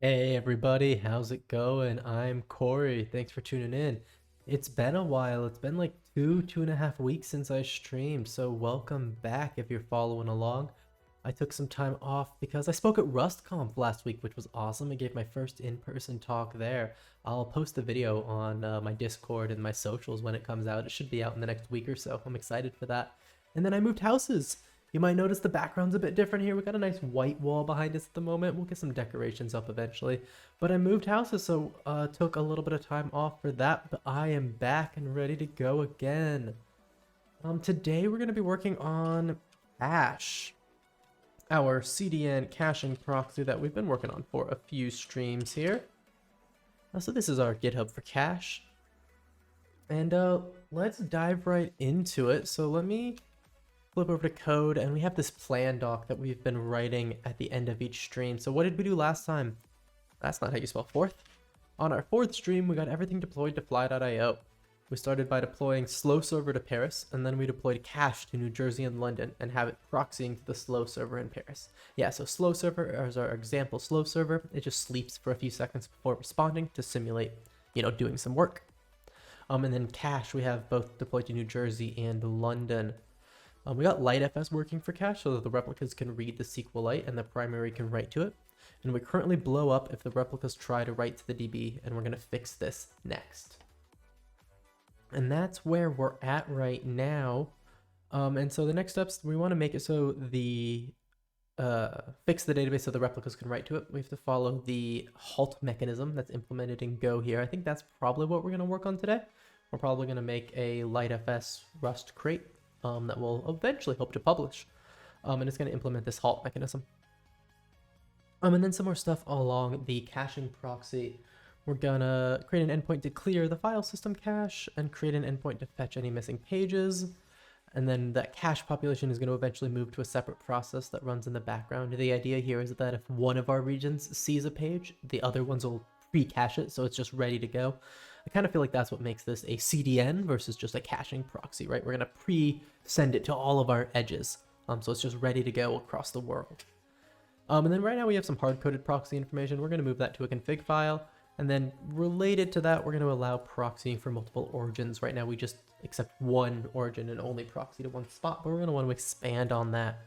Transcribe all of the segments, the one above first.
Hey everybody, how's it going? I'm Corey. Thanks for tuning in. It's been a while. It's been like 2.5 weeks since I streamed, so welcome back if you're following along. I took some time off because I spoke at RustConf last week, which was awesome. I gave my first in-person talk there. I'll post the video on my Discord and my socials when it comes out. It should be out in the next week or so. I'm excited for that. And then I moved houses. You might notice the background's a bit different here. We got a nice white wall behind us at the moment. We'll get some decorations up eventually. But I moved houses, so took a little bit of time off for that. But I am back and ready to go again. Today we're going to be working on Ash, our CDN caching proxy that we've been working on for a few streams here. So this is our GitHub for cache. And let's dive right into it. So let me flip over to code, and we have this plan doc that we've been writing at the end of each stream. So what did we do last time? That's not how you spell fourth. On our fourth stream, we got everything deployed to fly.io. We started by deploying slow server to Paris, and then we deployed cache to New Jersey and London and have it proxying to the slow server in Paris. Yeah, so slow server is our example slow server. It just sleeps for a few seconds before responding to simulate, doing some work. And then cache, we have both deployed to New Jersey and London. We got LightFS working for cache so that the replicas can read the SQLite and the primary can write to it. And we currently blow up if the replicas try to write to the DB, and we're going to fix this next. And that's where we're at right now. And so the next steps, we want to make it so the fix the database so the replicas can write to it. We have to follow the halt mechanism that's implemented in Go here. I think that's probably what we're going to work on today. We're probably going to make a LightFS Rust crate that we'll eventually hope to publish. And it's going to implement this halt mechanism. And then some more stuff along the caching proxy. We're going to create an endpoint to clear the file system cache and create an endpoint to fetch any missing pages. And then that cache population is going to eventually move to a separate process that runs in the background. The idea here is that if one of our regions sees a page, the other ones will pre-cache it, so it's just ready to go. I kind of feel like that's what makes this a CDN versus just a caching proxy, right? We're going to pre-send it to all of our edges, so it's just ready to go across the world. And then right now we have some hard-coded proxy information. We're going to move that to a config file. And then related to that, we're going to allow proxying for multiple origins. Right now we just accept one origin and only proxy to one spot, but we're going to want to expand on that.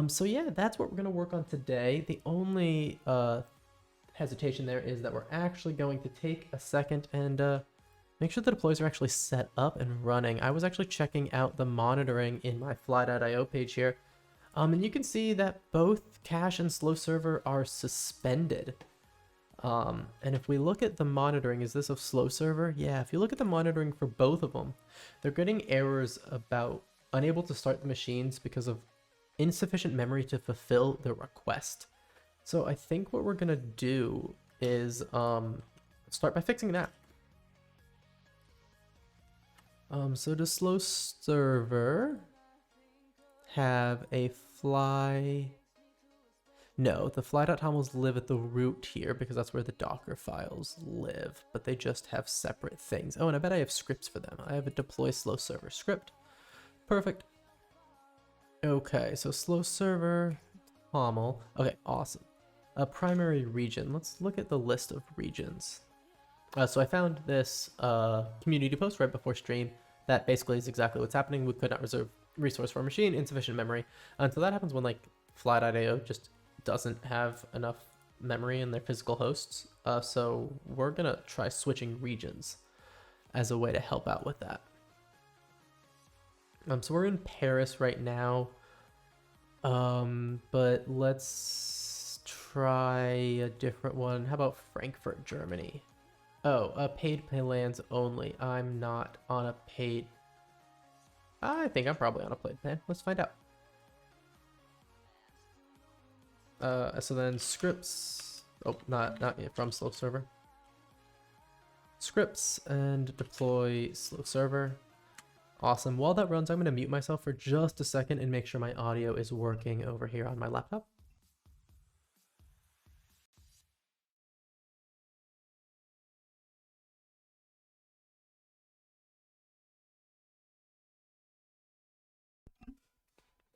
So yeah, that's what we're going to work on today. The only hesitation there is that we're actually going to take a second and make sure the deploys are actually set up and running. I was actually checking out the monitoring in my fly.io page here. And you can see that both cache and slow server are suspended. And if we look at the monitoring, is this of slow server? Yeah, if you look at the monitoring for both of them, they're getting errors about unable to start the machines because of insufficient memory to fulfill the request. So I think what we're gonna do is start by fixing that. So does slow server have a fly? No, the fly.tomls live at the root here because that's where the Docker files live, but they just have separate things. Oh, and I bet I have scripts for them. I have a deploy slow server script. Perfect. Okay, so slow server, toml. Okay, awesome. A primary region. Let's look at the list of regions. So I found this community post right before stream that basically is exactly what's happening. We could not reserve resource for a machine, insufficient memory. And so that happens when like fly.io just doesn't have enough memory in their physical hosts. So we're gonna try switching regions as a way to help out with that. So we're in Paris right now, but let's try a different one. How about Frankfurt, Germany? Oh, paid plans only. I'm not on a paid. I think I'm probably on a paid plan. Let's find out. So then scripts. Oh, not yet from slow server. Scripts and deploy slow server. Awesome. While that runs, I'm going to mute myself for just a second and make sure my audio is working over here on my laptop.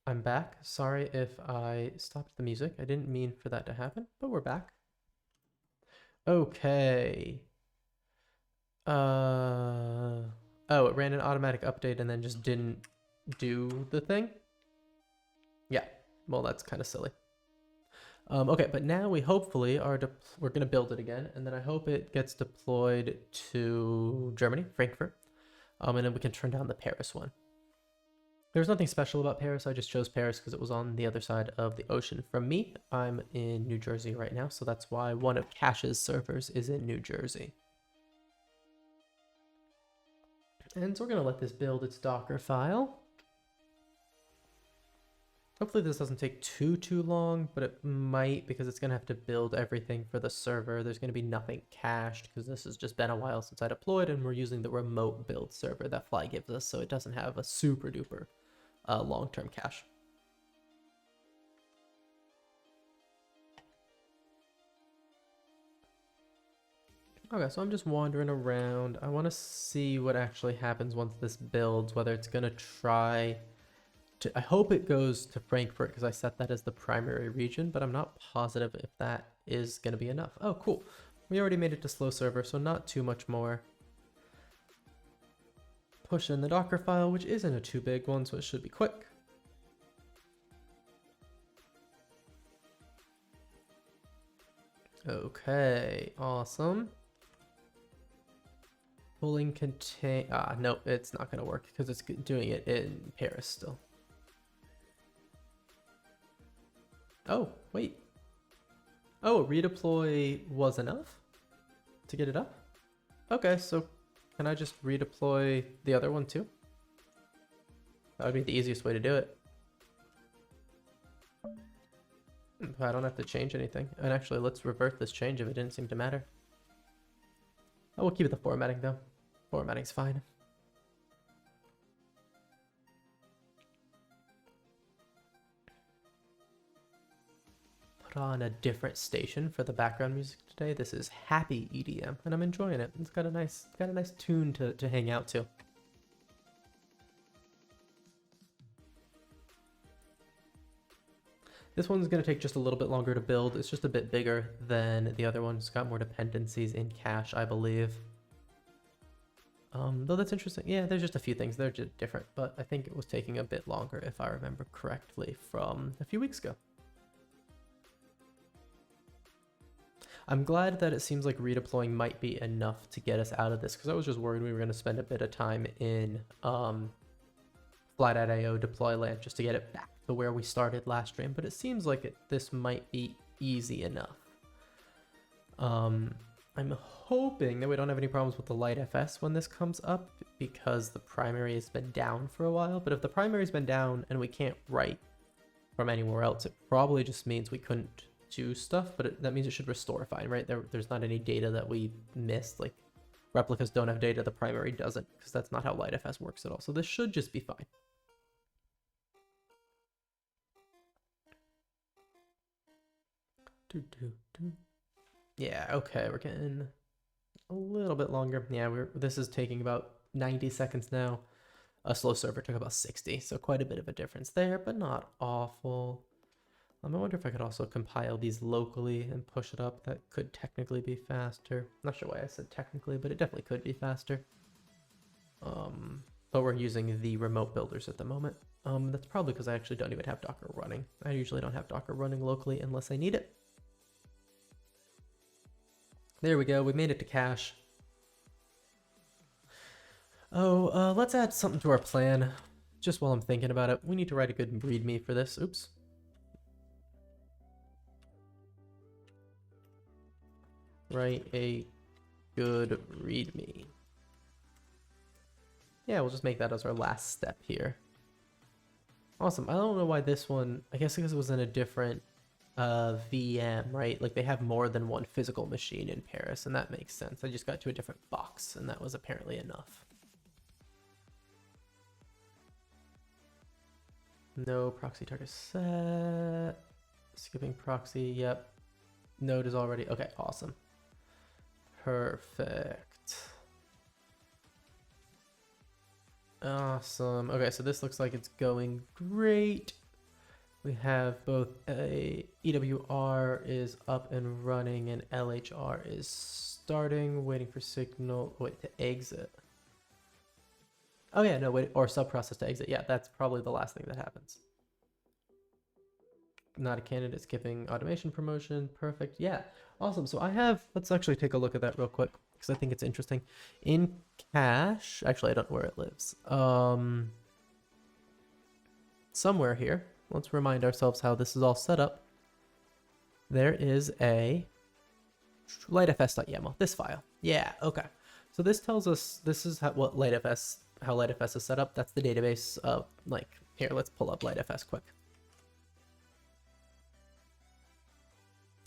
I'm back. Sorry if I stopped the music. I didn't mean for that to happen, but we're back. Okay. Oh, it ran an automatic update and then just didn't do the thing? Yeah, well, that's kind of silly. Okay, but now we hopefully are, we're going to build it again, and then I hope it gets deployed to Germany, Frankfurt, and then we can turn down the Paris one. There's nothing special about Paris. I just chose Paris because it was on the other side of the ocean from me. I'm in New Jersey right now, so that's why one of Cache's servers is in New Jersey. And so we're going to let this build its Docker file. Hopefully this doesn't take too long, but it might because it's going to have to build everything for the server. There's going to be nothing cached because this has just been a while since I deployed, and we're using the remote build server that Fly gives us, so it doesn't have a super duper long-term cache. Okay, so I'm just wandering around. I want to see what actually happens once this builds, whether it's going to try to... I hope it goes to Frankfurt because I set that as the primary region, but I'm not positive if that is going to be enough. Oh, cool. We already made it to slow server, so not too much more. Push in the Docker file, which isn't a too big one, so it should be quick. Okay, awesome. Pulling contain... no, it's not going to work because it's doing it in Paris still. Oh, wait. Oh, redeploy was enough to get it up? Okay, so can I just redeploy the other one too? That would be the easiest way to do it. I don't have to change anything. And actually, let's revert this change if it didn't seem to matter. Oh, we'll keep it the formatting though. Formatting's fine. Put on a different station for the background music today. This is happy EDM, and I'm enjoying it. It's got a nice tune to hang out to. This one's going to take just a little bit longer to build. It's just a bit bigger than the other one. It's got more dependencies in cache, I believe. Though that's interesting. Yeah, there's just a few things. They're just different, but I think it was taking a bit longer, if I remember correctly, from a few weeks ago. I'm glad that it seems like redeploying might be enough to get us out of this, because I was just worried we were going to spend a bit of time in fly.io deploy land just to get it back to where we started last stream, but it seems like this might be easy enough. I'm hoping that we don't have any problems with the LightFS when this comes up, because the primary has been down for a while. But if the primary's been down and we can't write from anywhere else, it probably just means we couldn't do stuff, but that means it should restore fine, right? There's not any data that we missed, like replicas don't have data, the primary doesn't, because that's not how LightFS works at all. So this should just be fine. Yeah, okay, we're getting a little bit longer. Yeah, this is taking about 90 seconds now. A slow server took about 60, so quite a bit of a difference there, but not awful. I wonder if I could also compile these locally and push it up. That could technically be faster. Not sure why I said technically, but it definitely could be faster. But we're using the remote builders at the moment. That's probably because I actually don't even have Docker running. I usually don't have Docker running locally unless I need it. There we go, we made it to cache. Oh, let's add something to our plan. Just while I'm thinking about it, we need to write a good readme for this. Oops. Write a good readme. Yeah, we'll just make that as our last step here. Awesome. I don't know why this one, I guess because it was in a different VM, right? Like they have more than one physical machine in Paris, and that makes sense. I just got to a different box, and that was apparently enough. No proxy target set. Skipping proxy, yep. Node is already, okay, awesome. Perfect. Awesome. Okay, so this looks like it's going great. we have both a EWR is up and running and LHR is starting, waiting for signal, wait, to exit. Oh yeah, no, wait, or subprocess to exit. Yeah, that's probably the last thing that happens. Not a candidate, skipping automation promotion. Perfect. Yeah, awesome. So I have, let's actually take a look at that real quick because I think it's interesting. In cache, actually I don't know where it lives. Somewhere here, let's remind ourselves how this is all set up. There is a lightfs.yaml, this file. Yeah, okay. So this tells us, this is how LightFS is set up. That's the database of, like, here, let's pull up LightFS quick.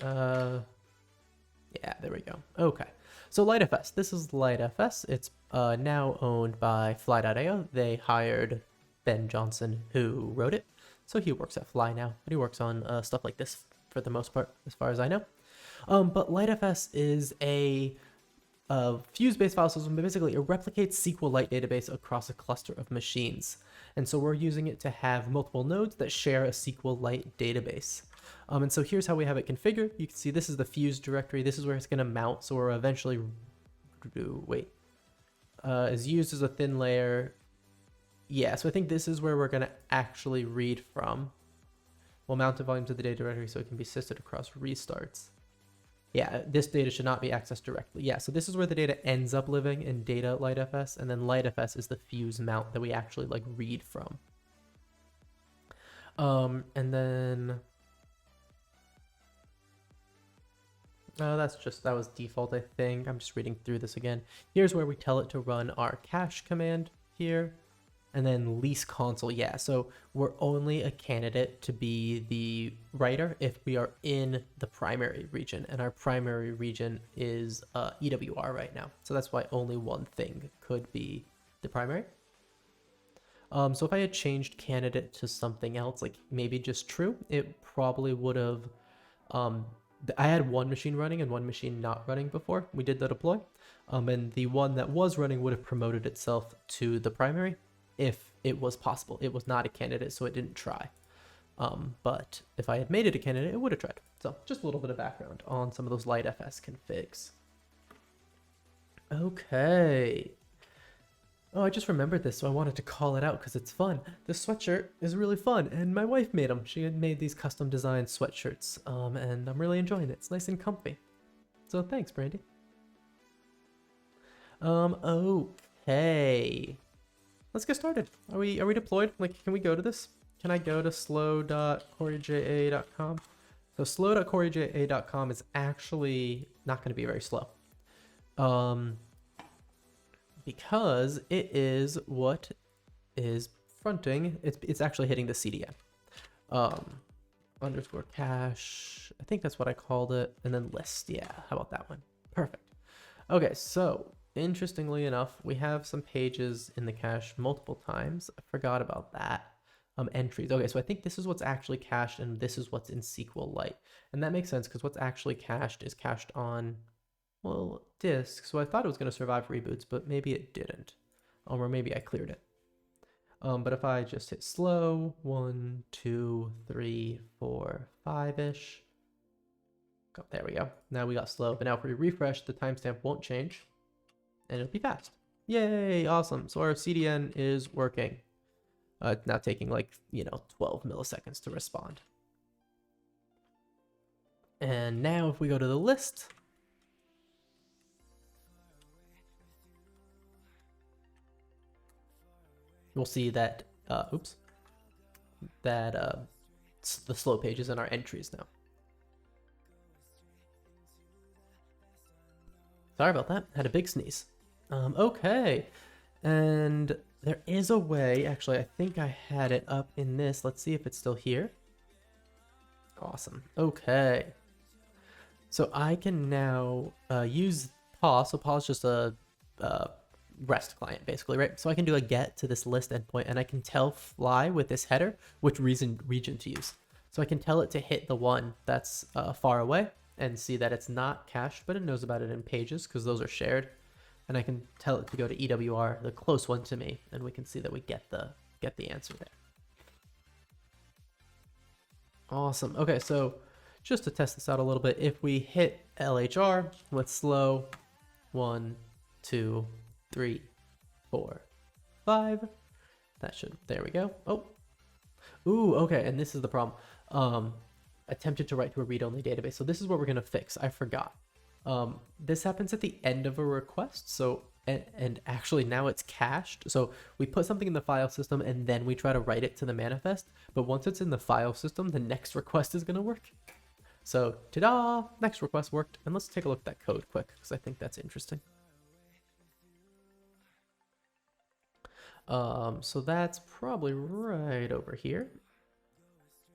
Yeah, there we go. Okay. So LightFS, this is LightFS. It's now owned by Fly.io. They hired Ben Johnson, who wrote it. So he works at Fly now, but he works on stuff like this for the most part, as far as I know. But LightFS is a Fuse-based file system, but basically it replicates SQLite database across a cluster of machines. And so we're using it to have multiple nodes that share a SQLite database. And so here's how we have it configured. You can see this is the Fuse directory. This is where it's going to mount. So we're eventually, is used as a thin layer. Yeah, so I think this is where we're going to actually read from. We'll mount the volume to the data directory so it can be sysed across restarts. Yeah, this data should not be accessed directly. Yeah, so this is where the data ends up living in data LightFS, and then LightFS is the Fuse mount that we actually like read from. And then that was default, I think. I'm just reading through this again. Here's where we tell it to run our cache command here. And then lease console, yeah, so we're only a candidate to be the writer if we are in the primary region, and our primary region is EWR right now. So that's why only one thing could be the primary. So if I had changed candidate to something else, like maybe just true, it probably would have, I had one machine running and one machine not running before we did the deploy. And the one that was running would have promoted itself to the primary if it was possible. It was not a candidate, so it didn't try. But if I had made it a candidate, it would have tried. So just a little bit of background on some of those LightFS configs. Okay. Oh, I just remembered this, so I wanted to call it out because it's fun. This sweatshirt is really fun, and my wife made them. She had made these custom designed sweatshirts, and I'm really enjoying it. It's nice and comfy. So thanks, Brandy. Okay. Let's get started. Are we deployed? Like, can we go to this? Can I go to slow.coreyja.com? So slow.coreyja.com is actually not going to be very slow. Because it is what is fronting. It's actually hitting the CDN. Underscore cache. I think that's what I called it. And then list. Yeah, how about that one? Perfect. Okay, so interestingly enough, we have some pages in the cache multiple times. I forgot about that. Entries. Okay, so I think this is what's actually cached and this is what's in SQLite. And that makes sense because what's actually cached is cached on, well, disk. So I thought it was going to survive reboots, but maybe it didn't. Or maybe I cleared it. But if I just hit slow, 1, 2, 3, 4, 5-ish. Oh, there we go. Now we got slow. But now if we refresh, the timestamp won't change. And it'll be fast. Yay, awesome. So our CDN is working. Now taking 12 milliseconds to respond. And now if we go to the list, we'll see that, the slow pages in our entries now. Sorry about that. Had a big sneeze. Okay. And there is a way, actually, I think I had it up in this. Let's see if it's still here. Awesome. Okay. So I can now use Parse. So Parse is just a REST client, basically, right? So I can do a get to this list endpoint, and I can tell Fly with this header which region to use. So I can tell it to hit the one that's far away and see that it's not cached, but it knows about it in pages because those are shared. And I can tell it to go to EWR, the close one to me, and we can see that we get the answer there. Awesome. Okay, so just to test this out a little bit, if we hit LHR with slow, 1, 2, 3, 4, 5, that should, there we go. Oh, ooh, okay, and this is the problem. Attempted to write to a read-only database. So this is what we're gonna fix. I forgot. This happens at the end of a request. So, and actually now it's cached. So we put something in the file system and then we try to write it to the manifest. But once it's in the file system, the next request is gonna work. So ta-da, next request worked. And let's take a look at that code quick, because I think that's interesting. So that's probably right over here.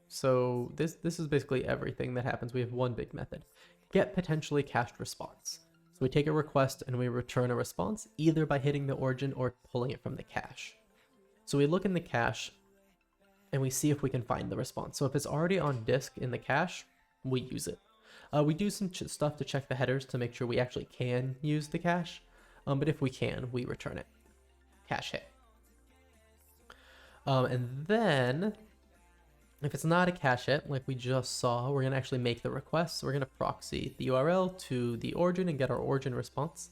So this is basically everything that happens. We have one big method, get potentially cached response. So we take a request and we return a response either by hitting the origin or pulling it from the cache. So we look in the cache and we see if we can find the response. So if it's already on disk in the cache, we use it. We do some stuff to check the headers to make sure we actually can use the cache. But if we can, we return it. Cache hit. And then if it's not a cache hit, like we just saw, we're gonna actually make the request. So we're gonna proxy the URL to the origin and get our origin response.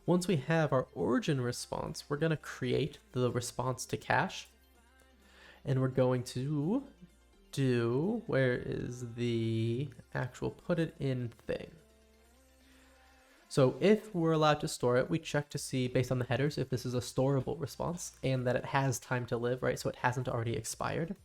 Once we have our origin response, we're gonna create the response to cache. And we're going to do, where is the actual put it in thing? So if we're allowed to store it, we check to see based on the headers if this is a storable response and that it has time to live, right? So it hasn't already expired.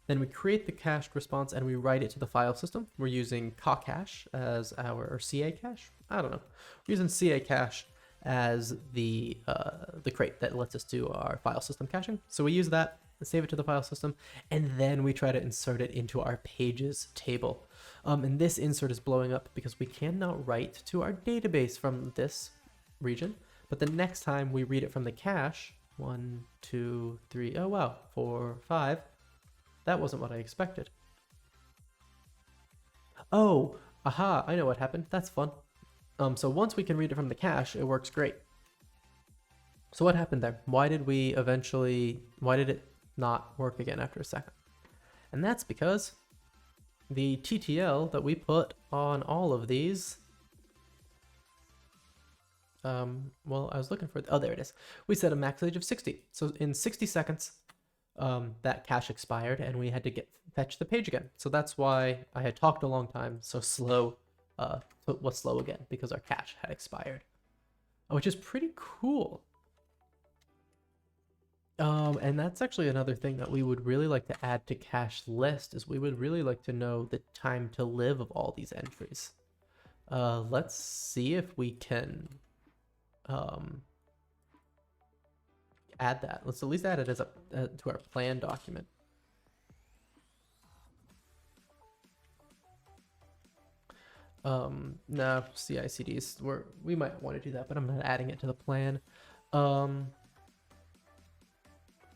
Then we create the cached response and we write it to the file system. We're using cache as our, or CA cache? I don't know. We're using CA cache as the crate that lets us do our file system caching. So we use that and save it to the file system, and then we try to insert it into our pages table. And this insert is blowing up because we cannot write to our database from this region, but the next time we read it from the cache, 1, 2, 3, oh wow, 4, 5, that wasn't what I expected. Oh, aha, I know what happened. That's fun. So once we can read it from the cache, it works great. So what happened there? Why did it not work again after a second? And that's because the TTL that we put on all of these, well, I was looking for, oh, there it is. We set a max age of 60. So in 60 seconds, that cache expired and we had to fetch the page again. So that's why I had talked a long time, so slow, so it was slow again because our cache had expired, which is pretty cool. And that's actually another thing that we would really like to add to cache list is we would really like to know the time to live of all these entries. Let's see if we can add that. Let's at least add it as to our plan document. No, CI/CDs, we might want to do that, but I'm not adding it to the plan.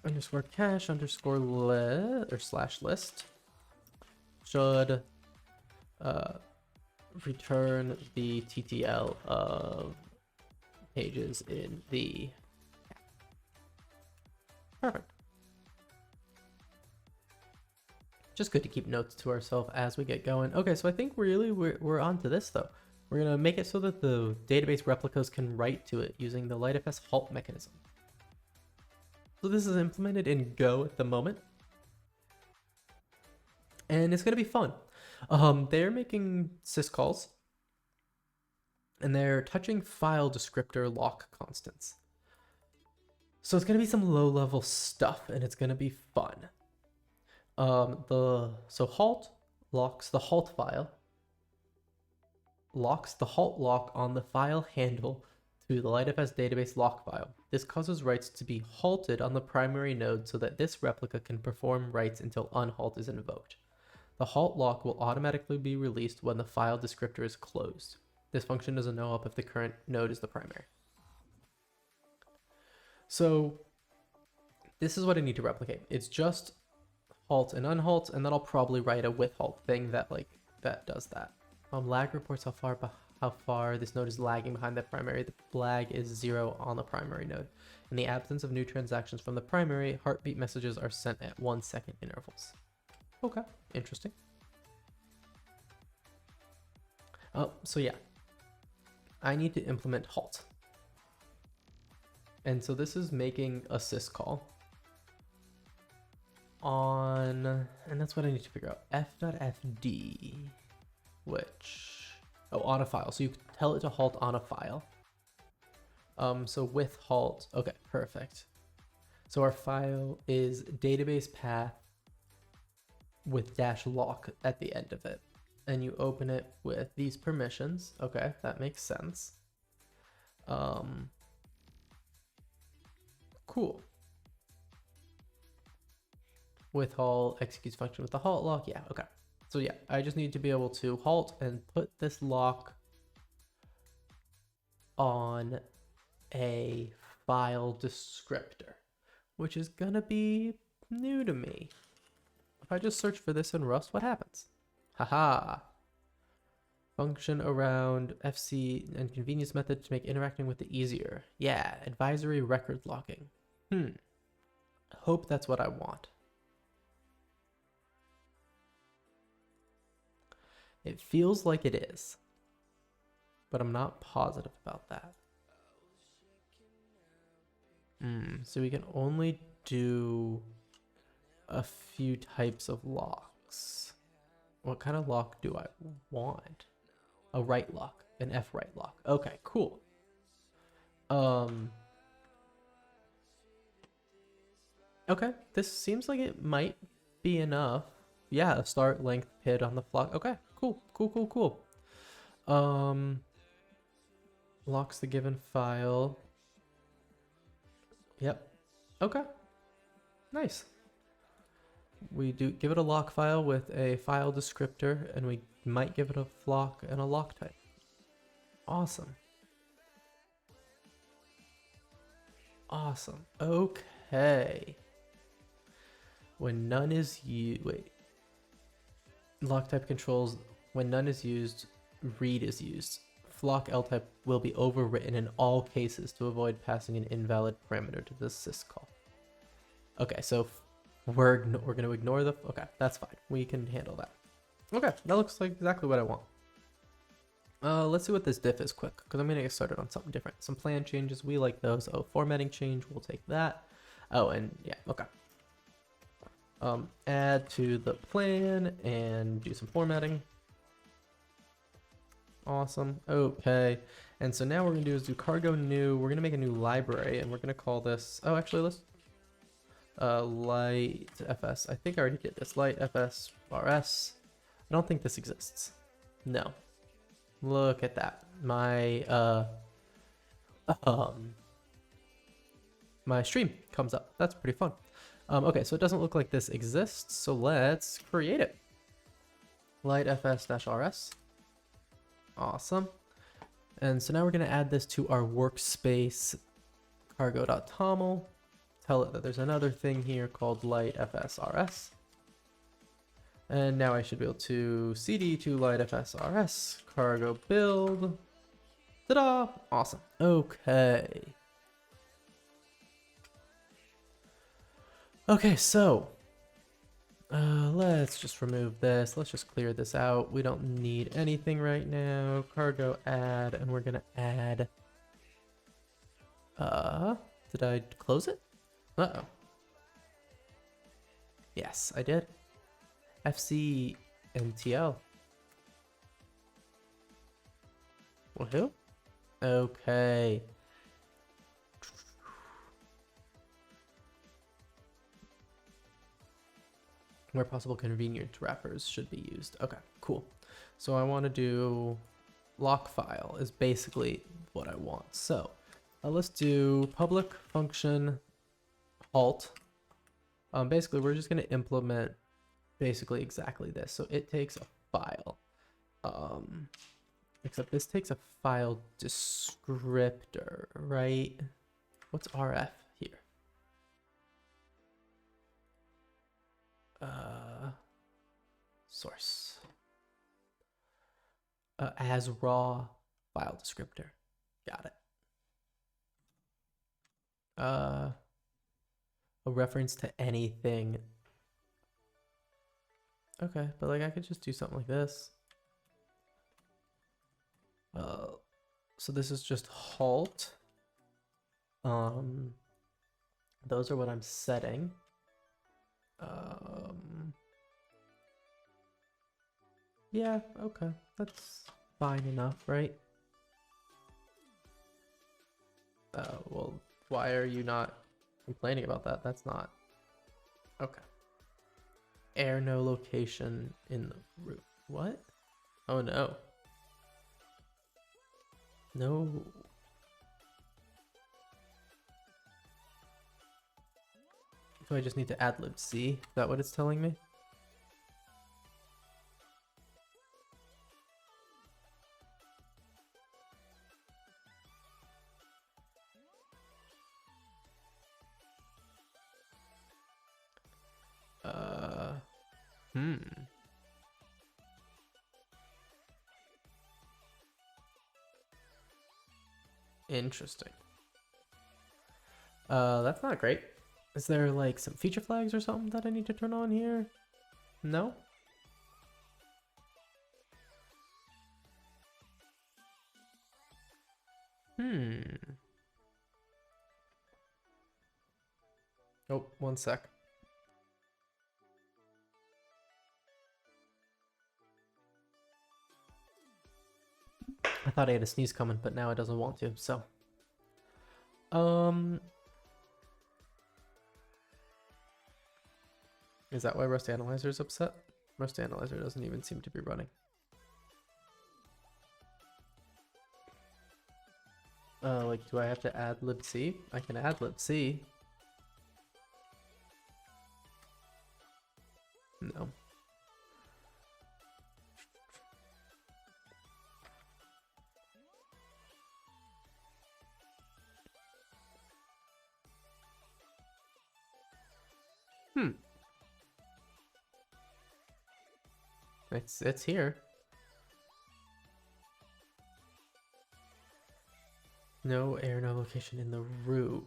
Underscore cache underscore slash list should return the TTL of pages in the perfect. Just good to keep notes to ourselves as we get going. Okay, so I think really we're on to this though. We're gonna make it so that the database replicas can write to it using the LiteFS Halt mechanism. So this is implemented in Go at the moment, and it's gonna be fun. They're making syscalls, and they're touching file descriptor lock constants. So it's gonna be some low-level stuff, and it's gonna be fun. So halt locks the halt file, locks the halt lock on the file handle to the LiteFS database lock file. This causes writes to be halted on the primary node so that this replica can perform writes until unhalt is invoked. The halt lock will automatically be released when the file descriptor is closed. This function doesn't know up if the current node is the primary. So this is what I need to replicate. It's just halt and unhalt, and then I'll probably write a with halt thing that does that. Lag reports how far this node is lagging behind the primary. The lag is 0 on the primary node. In the absence of new transactions from the primary, heartbeat messages are sent at 1 second intervals. Okay, interesting. So yeah, I need to implement halt. And so this is making a syscall on, and that's what I need to figure out, f.fd, which, oh, on a file. So you tell it to halt on a file. So with halt, okay, perfect. So our file is databasepath with -lock at the end of it. And you open it with these permissions. Okay, that makes sense. Cool. With halt, executes function with the halt lock. Yeah, okay. So yeah, I just need to be able to halt and put this lock on a file descriptor, which is gonna be new to me. If I just search for this in Rust, what happens? Haha. Function around FC and convenience method to make interacting with it easier. Yeah, advisory record locking. Hope that's what I want. It feels like it is, but I'm not positive about that. So we can only do a few types of locks. What kind of lock do I want? A right lock, an F right lock. Okay, cool. Okay, this seems like it might be enough. Yeah, a start length PID on the flock. Okay, cool. Locks the given file. Yep. Okay. Nice. We do give it a lock file with a file descriptor, and we might give it a flock and a lock type. Awesome. Awesome. Okay. When none is used, wait. Lock type controls, when none is used, read is used. Flock L type will be overwritten in all cases to avoid passing an invalid parameter to the syscall. Okay, so we're going to ignore the, okay, that's fine. We can handle that. Okay, that looks like exactly what I want. Let's see what this diff is quick, because I'm going to get started on something different. Some plan changes, we like those. Oh, formatting change, we'll take that. Oh, and yeah, okay. Add to the plan and do some formatting. Awesome. Okay. And so now what we're going to do is do cargo new. We're going to make a new library, and we're going to call this, oh, actually, let's, LightFS. I think I already did this. LightFS RS. I don't think this exists. No. Look at that. My, my stream comes up. That's pretty fun. Okay, so it doesn't look like this exists, so let's create it. LightFS-RS. Awesome. And so now we're going to add this to our workspace cargo.toml. Tell it that there's another thing here called LightFS-RS. And now I should be able to cd to LightFS-RS cargo build. Ta-da! Awesome. Okay. Okay, so let's just remove this. Let's just clear this out. We don't need anything right now. Cargo add, and we're gonna add. Did I close it? Uh-oh. Yes, I did. FC NTL. Woohoo. Okay. Where possible, convenient wrappers should be used. Okay, cool. So I want to do lock file is basically what I want. So let's do public function halt. Basically, we're just going to implement basically exactly this. So it takes a file. Except this takes a file descriptor, right? What's RF here? Source. As raw file descriptor. Got it. A reference to anything. Okay, but like I could just do something like this. So this is just halt. Those are what I'm setting. Yeah, okay, that's fine enough, right? Well, why are you not complaining about that? That's not okay. Air no location in the root. What? Oh no. No. Do I just need to add libc? Is that what it's telling me? Hmm. Interesting. That's not great. Is there like some feature flags or something that I need to turn on here? No? Oh, one sec. I thought I had a sneeze coming, but now it doesn't want to, so. Is that why Rust Analyzer is upset? Rust Analyzer doesn't even seem to be running. Like, do I have to add libc? I can add libc. No. It's here. No air, no location in the root.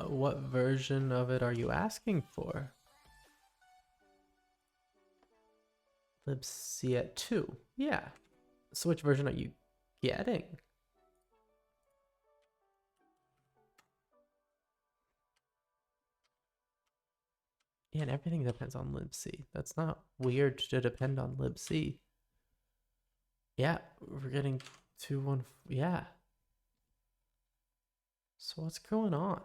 What version of it are you asking for? libc at 2. Yeah. So which version are you getting? Yeah, and everything depends on libc. That's not weird to depend on libc. Yeah, we're getting 2.1. Yeah. So what's going on?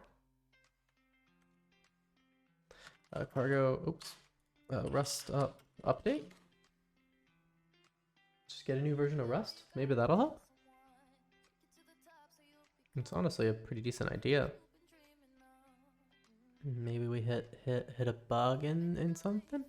Cargo, oops. Rust update? Just get a new version of Rust? Maybe that'll help? It's honestly a pretty decent idea. Maybe we hit a bug in something?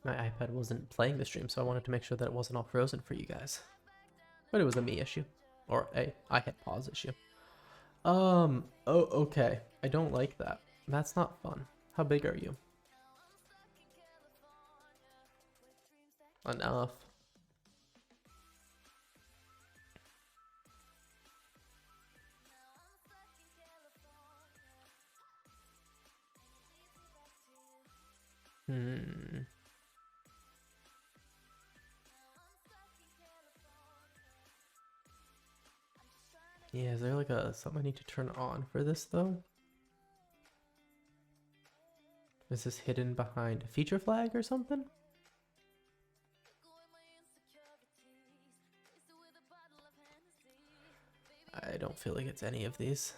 My iPad wasn't playing the stream, so I wanted to make sure that it wasn't all frozen for you guys. But it was a me issue. Or a I hit pause issue. Oh, okay. I don't like that. That's not fun. How big are you? Enough. Yeah, is there like something I need to turn on for this though? Is this hidden behind a feature flag or something? I don't feel like it's any of these.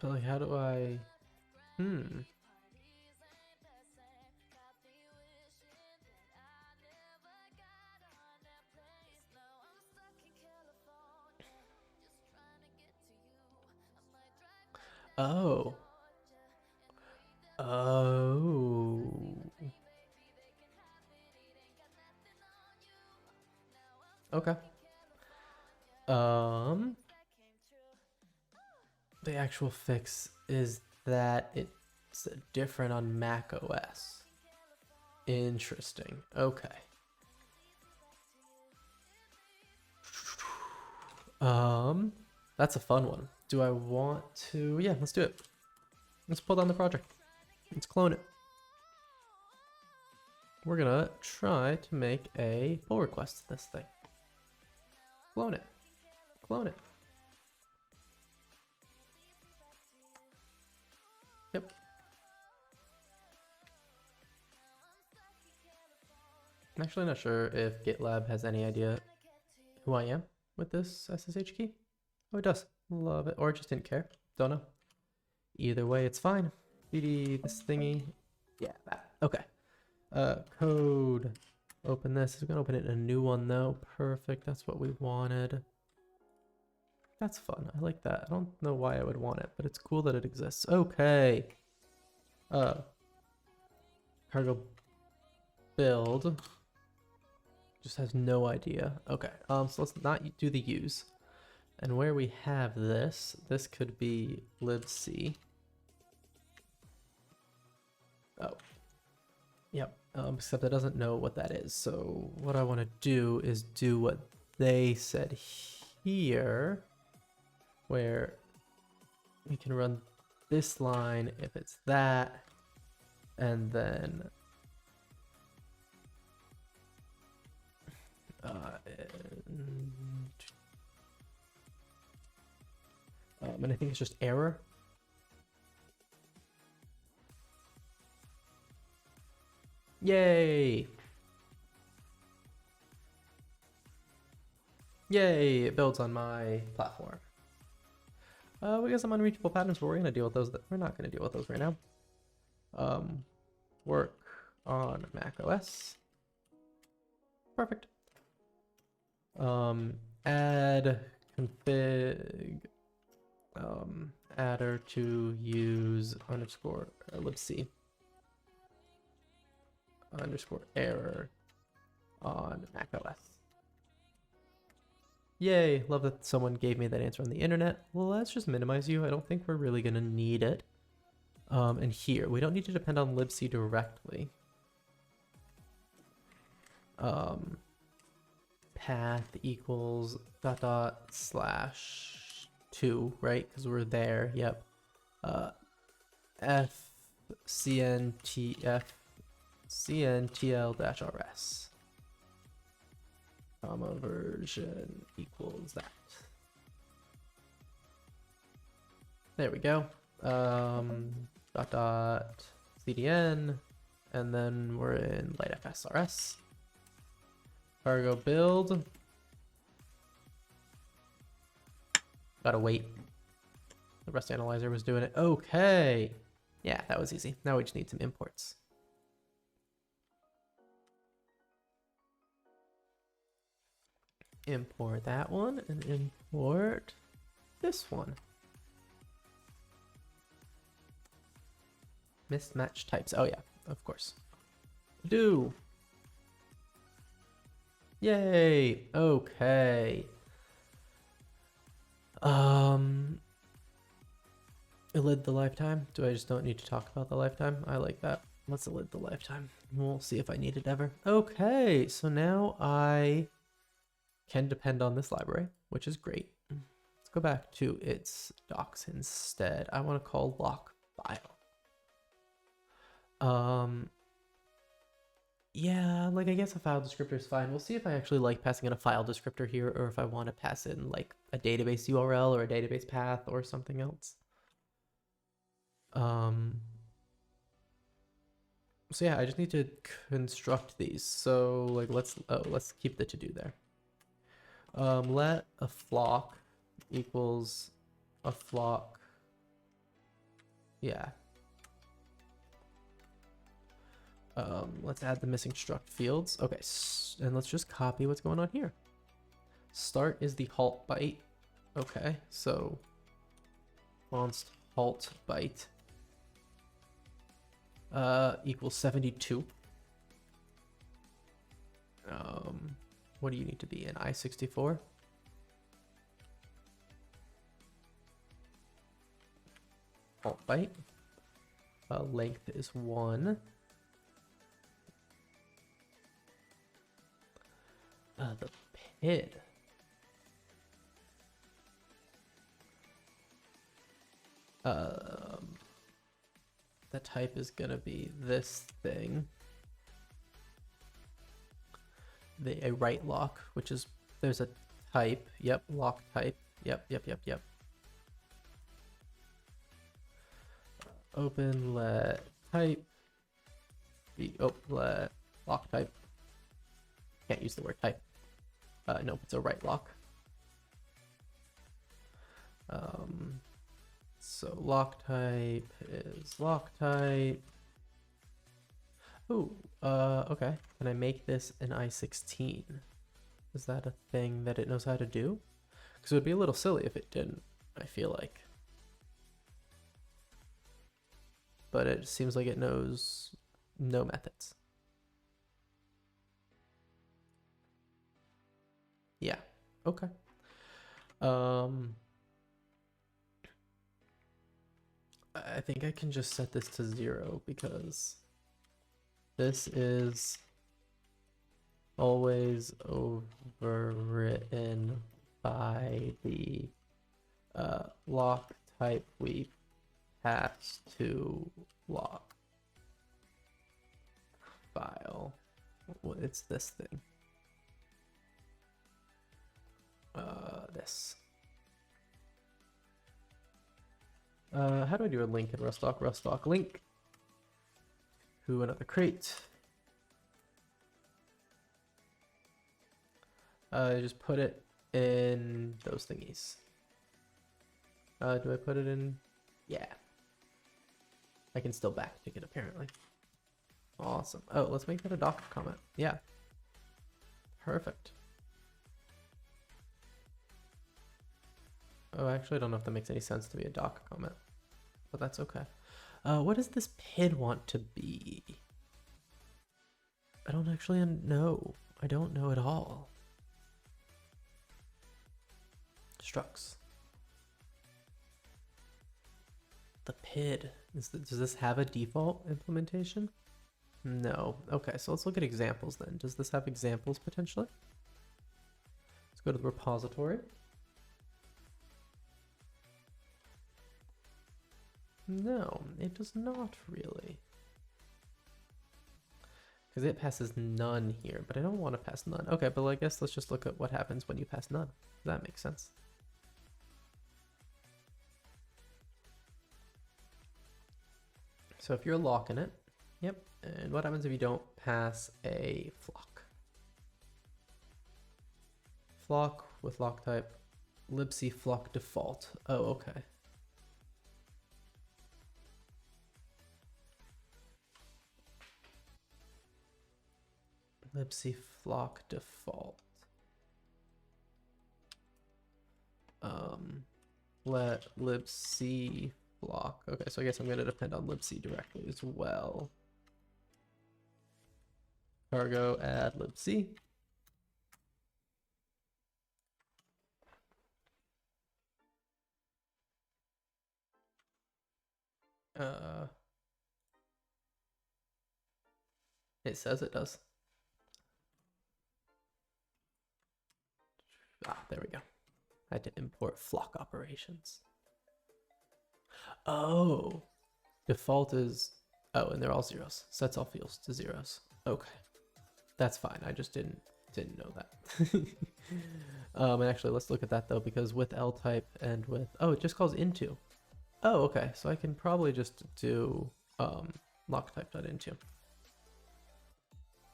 But like, how do I? Oh. Oh. Okay. The actual fix is that it's different on Mac OS. Interesting. Okay. That's a fun one. Do I want to? Yeah, let's do it. Let's pull down the project. Let's clone it. We're gonna try to make a pull request to this thing. Clone it. Clone it. Yep. I'm actually not sure if GitLab has any idea who I am with this SSH key. Oh, it does. Love it. Or it just didn't care. Don't know. Either way, it's fine. BD this thingy. Yeah, that. Okay. Code. Open this. We're gonna open it in a new one though. Perfect. That's what we wanted. That's fun. I like that. I don't know why I would want it, but it's cool that it exists. Okay. Cargo build. Just has no idea. Okay. So let's not do the use. And where we have this could be libc. Oh. Yep. Except it doesn't know what that is. So what I want to do is do what they said here, where we can run this line if it's that, and then and I think it's just error. Yay! Yay! It builds on my platform. We got some unreachable patterns, but we're gonna deal with those. We're not gonna deal with those right now. Work on Mac OS. Perfect. Add config adder to use underscore libc underscore error on Mac OS. Yay, love that someone gave me that answer on the internet. Well, let's just minimize you. I don't think we're really gonna need it. And here, we don't need to depend on libc directly. Path equals /2, right? Because we're there. Yep. cntl-rs comma version equals that. There we go. .cdn, and then we're in LightFS rs. Cargo build. Gotta wait. The rest analyzer was doing it. Okay. Yeah, that was easy. Now we just need some imports. Import that one and import this one. Mismatch types. Oh yeah, of course. Do. Yay. Okay. Elid the lifetime. Do I just don't need to talk about the lifetime? I like that. Let's elid the lifetime. We'll see if I need it ever. Okay, so now I can depend on this library, which is great. Let's go back to its docs instead. I want to call lock file. Yeah, like I guess a file descriptor is fine. We'll see if I actually like passing in a file descriptor here, or if I want to pass in like a database URL or a database path or something else. So yeah, I just need to construct these. So like let's keep the to do there. Let a flock equals a flock. Yeah. Let's add the missing struct fields. Okay, and let's just copy what's going on here. Start is the halt byte. Okay, so const halt byte equals 72. What do you need to be in I64? Alt byte. Length is 1. The PID. The type is gonna be this thing. A write lock, which is, there's a type. Yep, lock type. Yep. Open let type be let lock type. Can't use the word type. Nope, it's a write lock. So lock type is lock type. Ooh, okay. Can I make this an I16? Is that a thing that it knows how to do? Because it would be a little silly if it didn't, I feel like. But it seems like it knows no methods. Yeah, okay. I think I can just set this to 0 because this is always overwritten by the lock type we pass to lock file. It's this thing. This. How do I do a link in Rustdoc? Rustdoc link to another crate. Just put it in those thingies. Do I put it in? Yeah. I can still backtick it apparently. Awesome. Oh, let's make that a Docker comment. Yeah. Perfect. Oh, actually, I don't know if that makes any sense to be a Docker comment, but that's okay. What does this PID want to be? I don't actually know. I don't know at all. Structs. The PID. Does this have a default implementation? No. Okay, so let's look at examples then. Does this have examples potentially? Let's go to the repository. No, it does not really. Because it passes none here, but I don't want to pass none. Okay, but I guess let's just look at what happens when you pass none. That makes sense. So if you're locking it, yep. And what happens if you don't pass a flock? Flock with lock type, libc flock default. Oh, okay. Libc flock default. Let libc flock. Okay, so I guess I'm going to depend on libc directly as well. Cargo add libc. It says it does. Ah, there we go. I had to import flock operations. Oh, default is, oh, and they're all zeros. Sets all fields to zeros. Okay, that's fine. I just didn't know that. And actually, let's look at that though, because with L type and with, oh, it just calls into. Oh, okay. So I can probably just do lock type.into.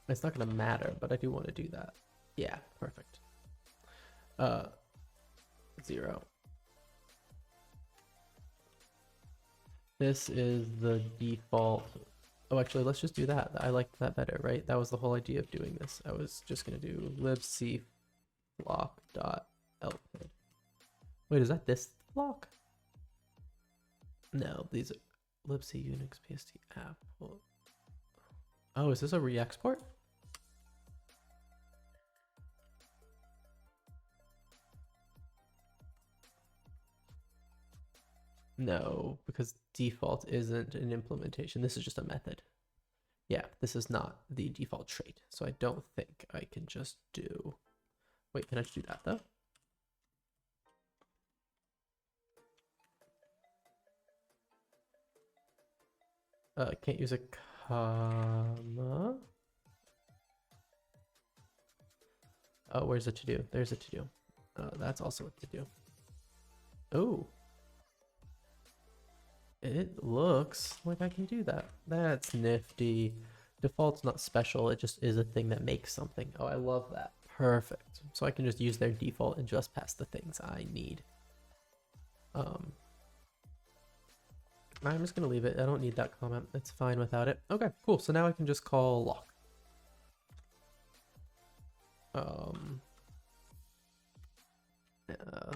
It's not going to matter, but I do want to do that. Yeah, perfect. 0. This is the default. Oh, actually, let's just do that. I like that better, right? That was the whole idea of doing this. I was just going to do libc flock.lpid. Wait, is that this flock? No, these are libc unix pst app. Oh, is this a re-export? No, because default isn't an implementation. This is just a method. Yeah, this is not the default trait. So I don't think I can just do... Wait, can I just do that though? Can't use a comma. Oh, where's the to-do? There's a to-do. That's also a to-do. Oh. It looks like I can do that. That's nifty. Default's not special. It just is a thing that makes something. Oh, I love that. Perfect. So I can just use their default and just pass the things I need. I'm just going to leave it. I don't need that comment. It's fine without it. Okay, cool. So now I can just call lock.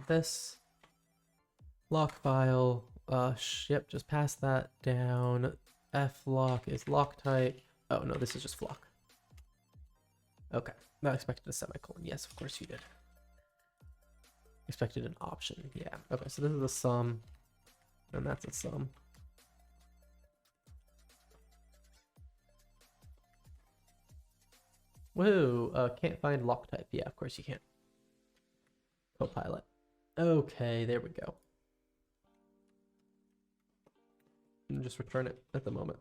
This lock file. Yep, just pass that down. Flock is lock type. Oh no, this is just flock. Okay, not expected a semicolon. Yes, of course you did. Expected an option. Yeah. Okay, so this is a sum, and that's a sum. Woohoo! Can't find lock type. Yeah, of course you can't. Copilot. Okay, there we go. And just return it at the moment.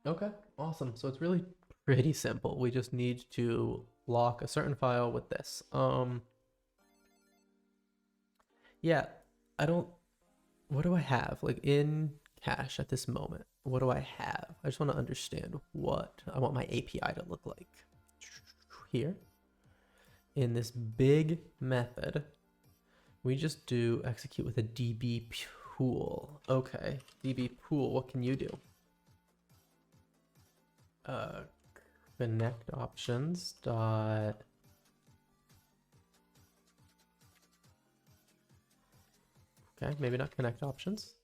Okay, awesome. So it's really pretty simple. We just need to lock a certain file with this. Yeah, what do I have? Like in cache at this moment, what do I have? I just want to understand what I want my API to look like. Here, in this big method, we just do execute with a db pool. Okay, db pool, what can you do? Connect options dot okay, maybe not connect options.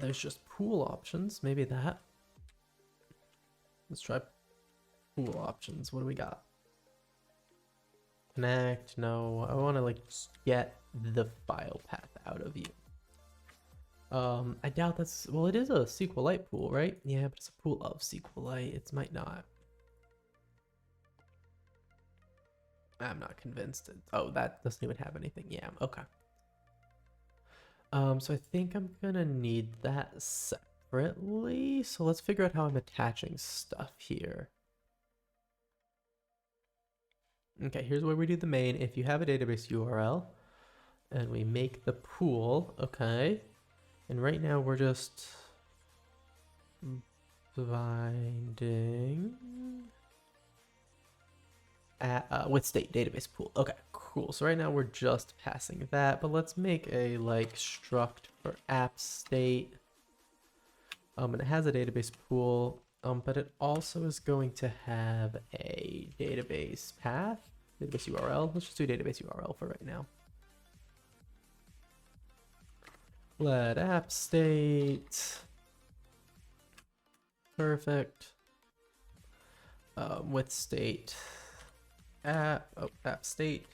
There's just pool options, maybe that. Let's try pool options. What do we got? Connect, no, I want to like get the file path out of you. I doubt that's, well, it is a SQLite pool, right? Yeah, but it's a pool of SQLite. It might not. I'm not convinced. Oh, that doesn't even have anything. Yeah, okay. So I think I'm gonna need that separately. So let's figure out how I'm attaching stuff here. Okay, here's where we do the main. If you have a database URL and we make the pool, okay. And right now we're just binding at, with state database pool. Okay, cool. So right now we're just passing that, but let's make a like struct for app state. And it has a database pool, but it also is going to have a database path, database URL. Let's just do database URL for right now. Let app state. Perfect. With state app state.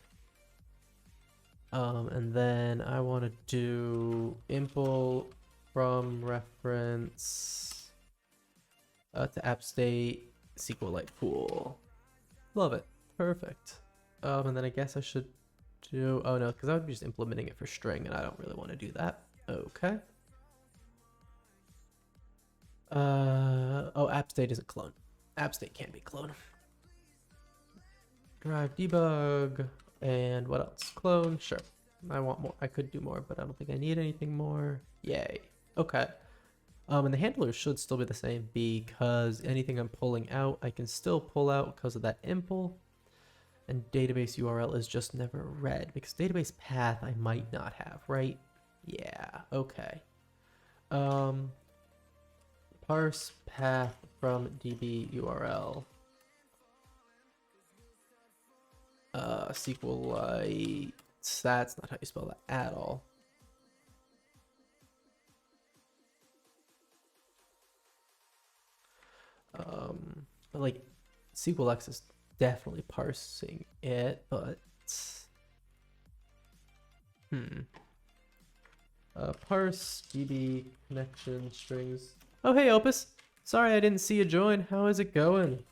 And then I want to do impl from reference to app state SQLite pool. Love it. Perfect. And then I guess I should do, oh no, because I would be just implementing it for string and I don't really want to do that. Okay. Oh, app state isn't clone. App state can't be clone. Drive debug. And what else? Clone, sure. I want more. I could do more, but I don't think I need anything more. Yay. Okay. And the handlers should still be the same because anything I'm pulling out, I can still pull out because of that impl. And database URL is just never read because database path I might not have, right? Yeah, okay. Parse path from DB URL. SQLite, that's not how you spell that at all. But like SQLite is definitely parsing it, but parse db connection strings. Oh, hey, Opus. Sorry I didn't see you join. How is it going?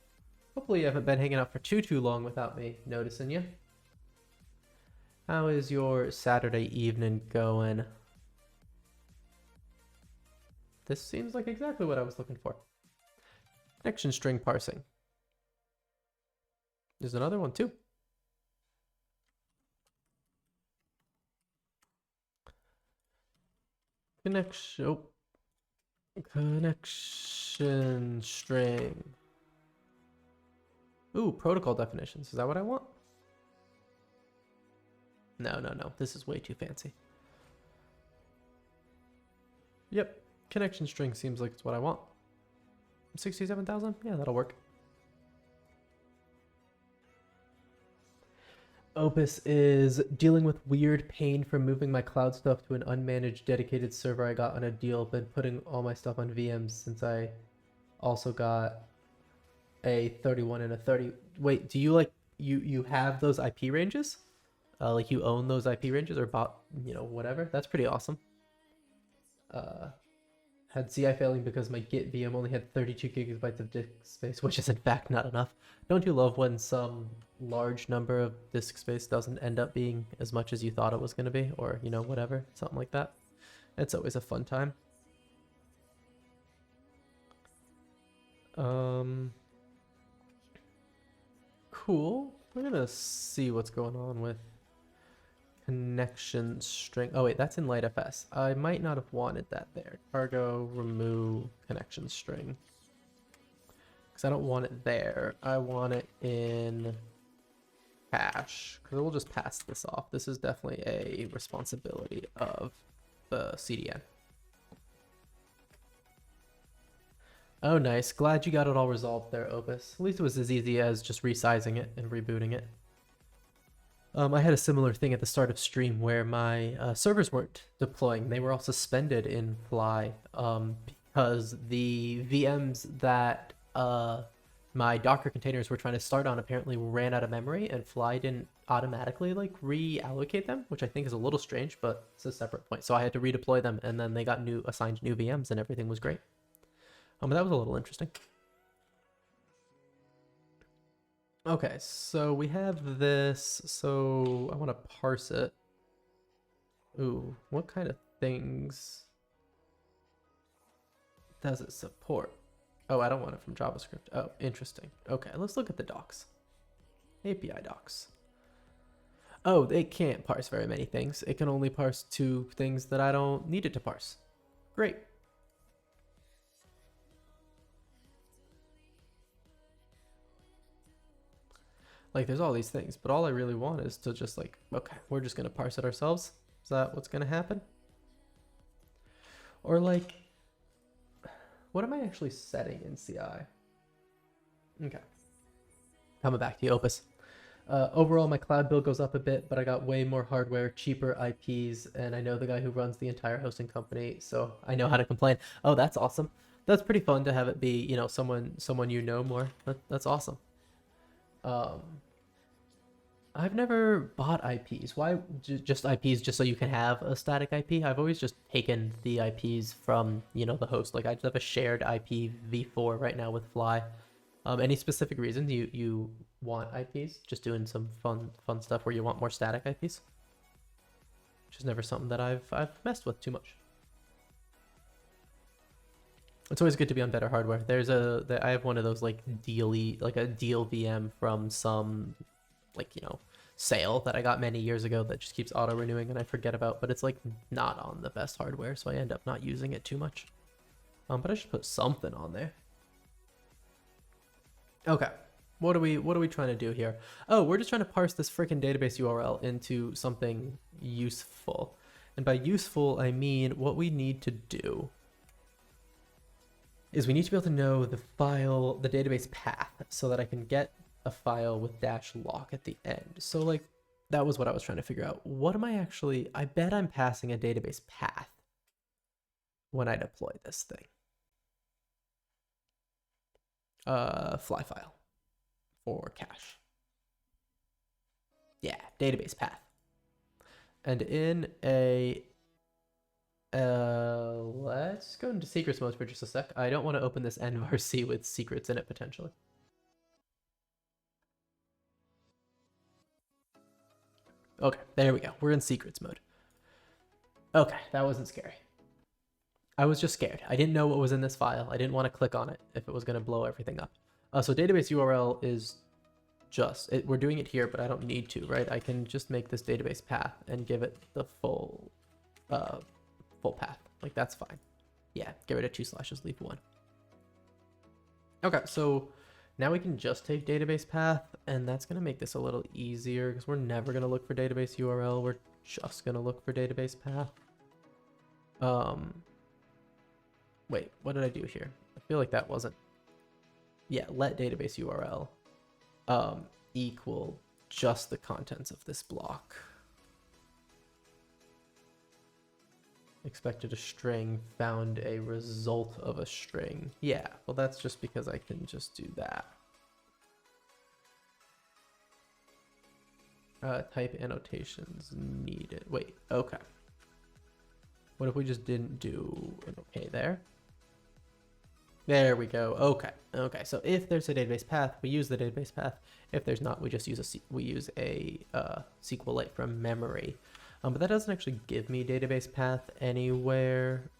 Hopefully you haven't been hanging out for too long without me noticing you. How is your Saturday evening going? This seems like exactly what I was looking for. Connection string parsing. There's another one too. Connection string. Ooh, protocol definitions. Is that what I want? No. This is way too fancy. Yep. Connection string seems like it's what I want. 67,000? Yeah, that'll work. Opus is dealing with weird pain from moving my cloud stuff to an unmanaged dedicated server I got on a deal. Been putting all my stuff on VMs since I also got a 31 and a 30. Wait, do you like you have those IP ranges? Like you own those IP ranges or bought, whatever? That's pretty awesome. Had CI failing because my Git VM only had 32 gigabytes of disk space, which is in fact not enough. Don't you love when some large number of disk space doesn't end up being as much as you thought it was going to be, or whatever, something like that? It's always a fun time. Cool. We're gonna see what's going on with connection string. Oh wait, that's in LightFS. I might not have wanted that there. Cargo remove connection string. Because I don't want it there. I want it in cache. Because we'll just pass this off. This is definitely a responsibility of the CDN. Oh, nice. Glad you got it all resolved there, Opus. At least it was as easy as just resizing it and rebooting it. I had a similar thing at the start of stream where my servers weren't deploying. They were all suspended in Fly because the VMs that my Docker containers were trying to start on apparently ran out of memory, and Fly didn't automatically like reallocate them, which I think is a little strange, but it's a separate point. So I had to redeploy them, and then they got assigned new VMs, and everything was great. But that was a little interesting. Okay, so we have this. So I want to parse it. Ooh, what kind of things does it support? Oh, I don't want it from JavaScript. Oh, interesting. Okay, let's look at the docs. API docs. Oh, it can't parse very many things. It can only parse 2 things that I don't need it to parse. Great. Like, there's all these things, but all I really want is to just like, okay, we're just going to parse it ourselves. Is that what's going to happen? Or like, what am I actually setting in CI? Okay. Coming back to the Opus. Overall, my cloud bill goes up a bit, but I got way more hardware, cheaper IPs, and I know the guy who runs the entire hosting company, so I know how to complain. Oh, that's awesome. That's pretty fun to have it be, someone more. That's awesome. I've never bought IPs. Why just IPs just so you can have a static IP? I've always just taken the IPs from, the host. Like I just have a shared IP v4 right now with Fly. Any specific reasons you want IPs? Just doing some fun stuff where you want more static IPs? Which is never something that I've messed with too much. It's always good to be on better hardware. I have one of those like a deal VM from some sale that I got many years ago that just keeps auto renewing and I forget about, but it's like not on the best hardware, so I end up not using it too much. But I should put something on there. Okay, what are we trying to do here? Oh, we're just trying to parse this freaking database URL into something useful. And by useful, I mean what we need to do is we need to be able to know the database path so that I can get a file with -lock at the end. So like that was what I was trying to figure out. What am I actually, I bet I'm passing a database path when I deploy this thing. Fly file. for cache. Yeah, database path. And in a let's go into secrets mode for just a sec. I don't want to open this envarc with secrets in it potentially. Okay, there we go. We're in secrets mode. Okay, that wasn't scary. I was just scared. I didn't know what was in this file. I didn't want to click on it if it was going to blow everything up. So database URL is just, we're doing it here, but I don't need to, right? I can just make this database path and give it the full path. Like, that's fine. Yeah, get rid of 2 slashes, leave 1. Okay, so now we can just take database path, and that's going to make this a little easier because we're never going to look for database URL. We're just going to look for database path. Wait, what did I do here? I feel like that wasn't... Yeah, let database URL equal just the contents of this block. Expected a string, found a result of a string. Yeah, well that's just because I can just do that. Type annotations needed. Wait, okay. What if we just didn't do an okay there? There we go. Okay. Okay. So if there's a database path, we use the database path. If there's not, we just use a SQLite from memory. But that doesn't actually give me database path anywhere.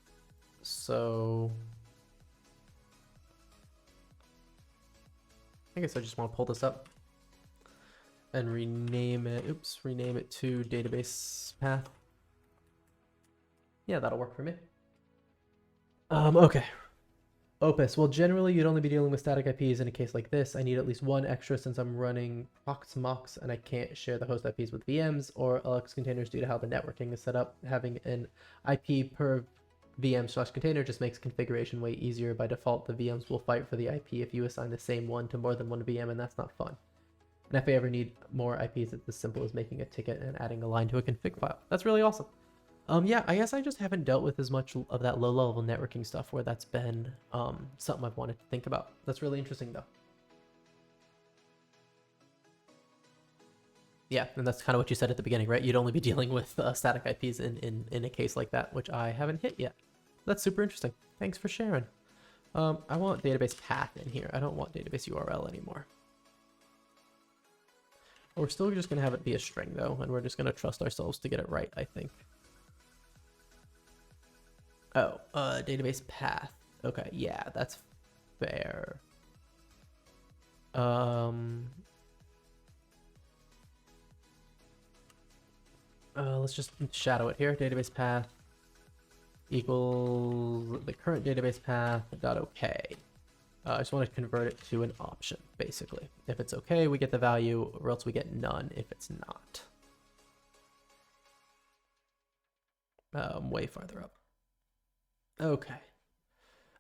So I guess I just want to pull this up and rename it. Oops, rename it to database path. Yeah, that'll work for me. Okay. Opus. Well, generally, you'd only be dealing with static IPs in a case like this. I need at least one extra since I'm running Proxmox and I can't share the host IPs with VMs or LX containers due to how the networking is set up. Having an IP per VM/container just makes configuration way easier. By default, the VMs will fight for the IP if you assign the same one to more than one VM, and that's not fun. And if I ever need more IPs, it's as simple as making a ticket and adding a line to a config file. That's really awesome. Yeah, I guess I just haven't dealt with as much of that low-level networking stuff where that's been something I've wanted to think about. That's really interesting, though. Yeah, and that's kind of what you said at the beginning, right? You'd only be dealing with static IPs in a case like that, which I haven't hit yet. That's super interesting. Thanks for sharing. I want database path in here. I don't want database URL anymore. We're still just going to have it be a string, though, and we're just going to trust ourselves to get it right, I think. Oh, database path. Okay, yeah, that's fair. Let's just shadow it here. Database path equals the current database path dot okay. I just want to convert it to an option, basically. If it's okay, we get the value, or else we get none if it's not. Way farther up. Okay.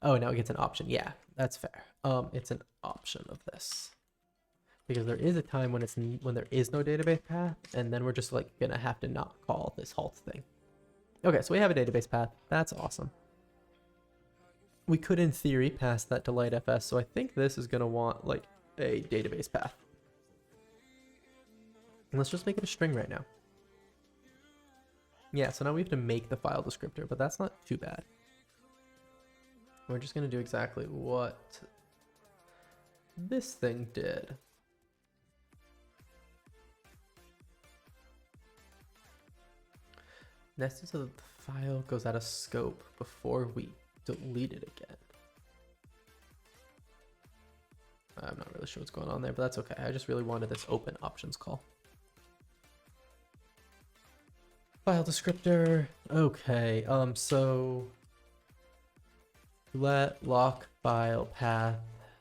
Oh, now it gets an option. Yeah, that's fair. It's an option of this. Because there is a time when there is no database path, and then we're just like gonna have to not call this halt thing. Okay, so we have a database path. That's awesome. We could, in theory, pass that to LightFS, so I think this is gonna want like a database path. And let's just make it a string right now. Yeah, so now we have to make the file descriptor, but that's not too bad. We're just going to do exactly what this thing did. Nested so that the file goes out of scope before we delete it again. I'm not really sure what's going on there, but that's okay. I just really wanted this open options call. File descriptor. Okay, so let lock file path,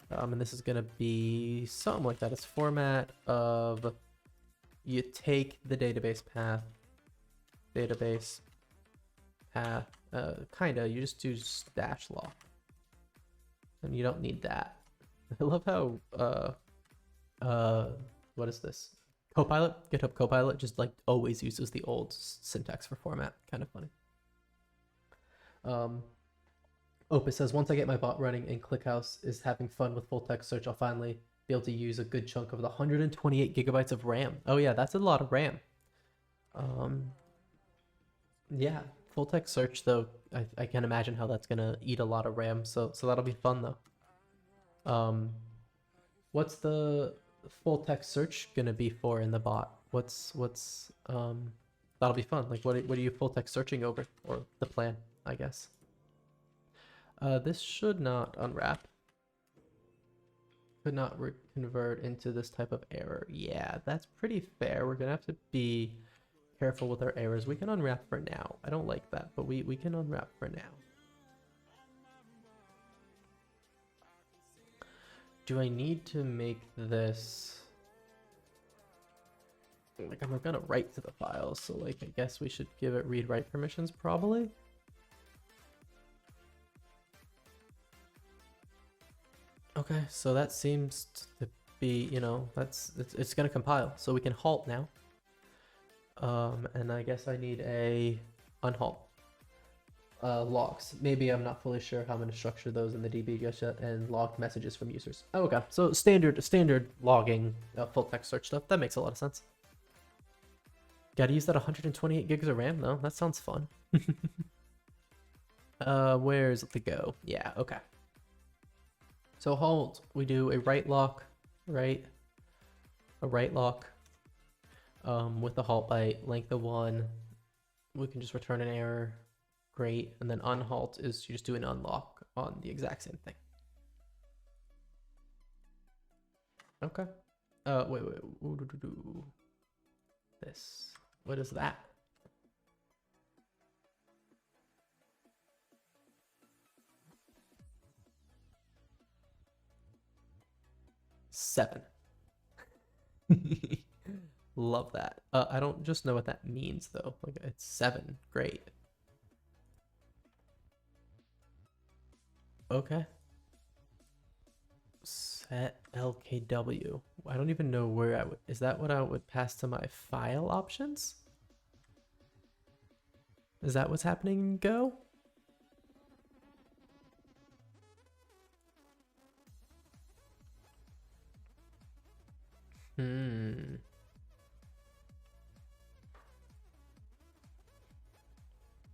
and this is gonna be something like that. It's format of, you take the database path, kinda, you just do dash lock, and you don't need that. I love how, what is this? Copilot, GitHub Copilot just like always uses the old syntax for format. Kind of funny. Opus says, once I get my bot running and ClickHouse is having fun with full text search, I'll finally be able to use a good chunk of the 128 gigabytes of RAM. Oh yeah, that's a lot of RAM. Yeah, full text search though, I can't imagine how that's gonna eat a lot of RAM, so that'll be fun though. What's the full text search gonna be for in the bot? What's that'll be fun. Like what are you full text searching over, or the plan, I guess. This should not unwrap. Could not convert into this type of error. Yeah, that's pretty fair. We're gonna have to be careful with our errors. We can unwrap for now. I don't like that, but we can unwrap for now. Do I need to make this like I'm gonna write to the file, so like I guess we should give it read write permissions probably. Okay, so that seems to be, you know, it's gonna compile, so we can halt now. And I guess I need a unhalt. Logs. Maybe I'm not fully sure how I'm gonna structure those in the DB just yet, and logged messages from users. Oh, okay, so standard logging full text search stuff. That makes a lot of sense. Gotta use that 128 gigs of RAM though. That sounds fun. Where's the go? Yeah, okay. So halt, we do a write lock, right? A write lock with the halt byte, length of 1. We can just return an error. Great. And then unhalt is you just do an unlock on the exact same thing. Okay. Wait. This. What is that? Seven. Love that. I don't just know what that means though. Like it's 7. Great. Okay. Set LKW. I don't even know where I would. Is that what I would pass to my file options? Is that what's happening in Go?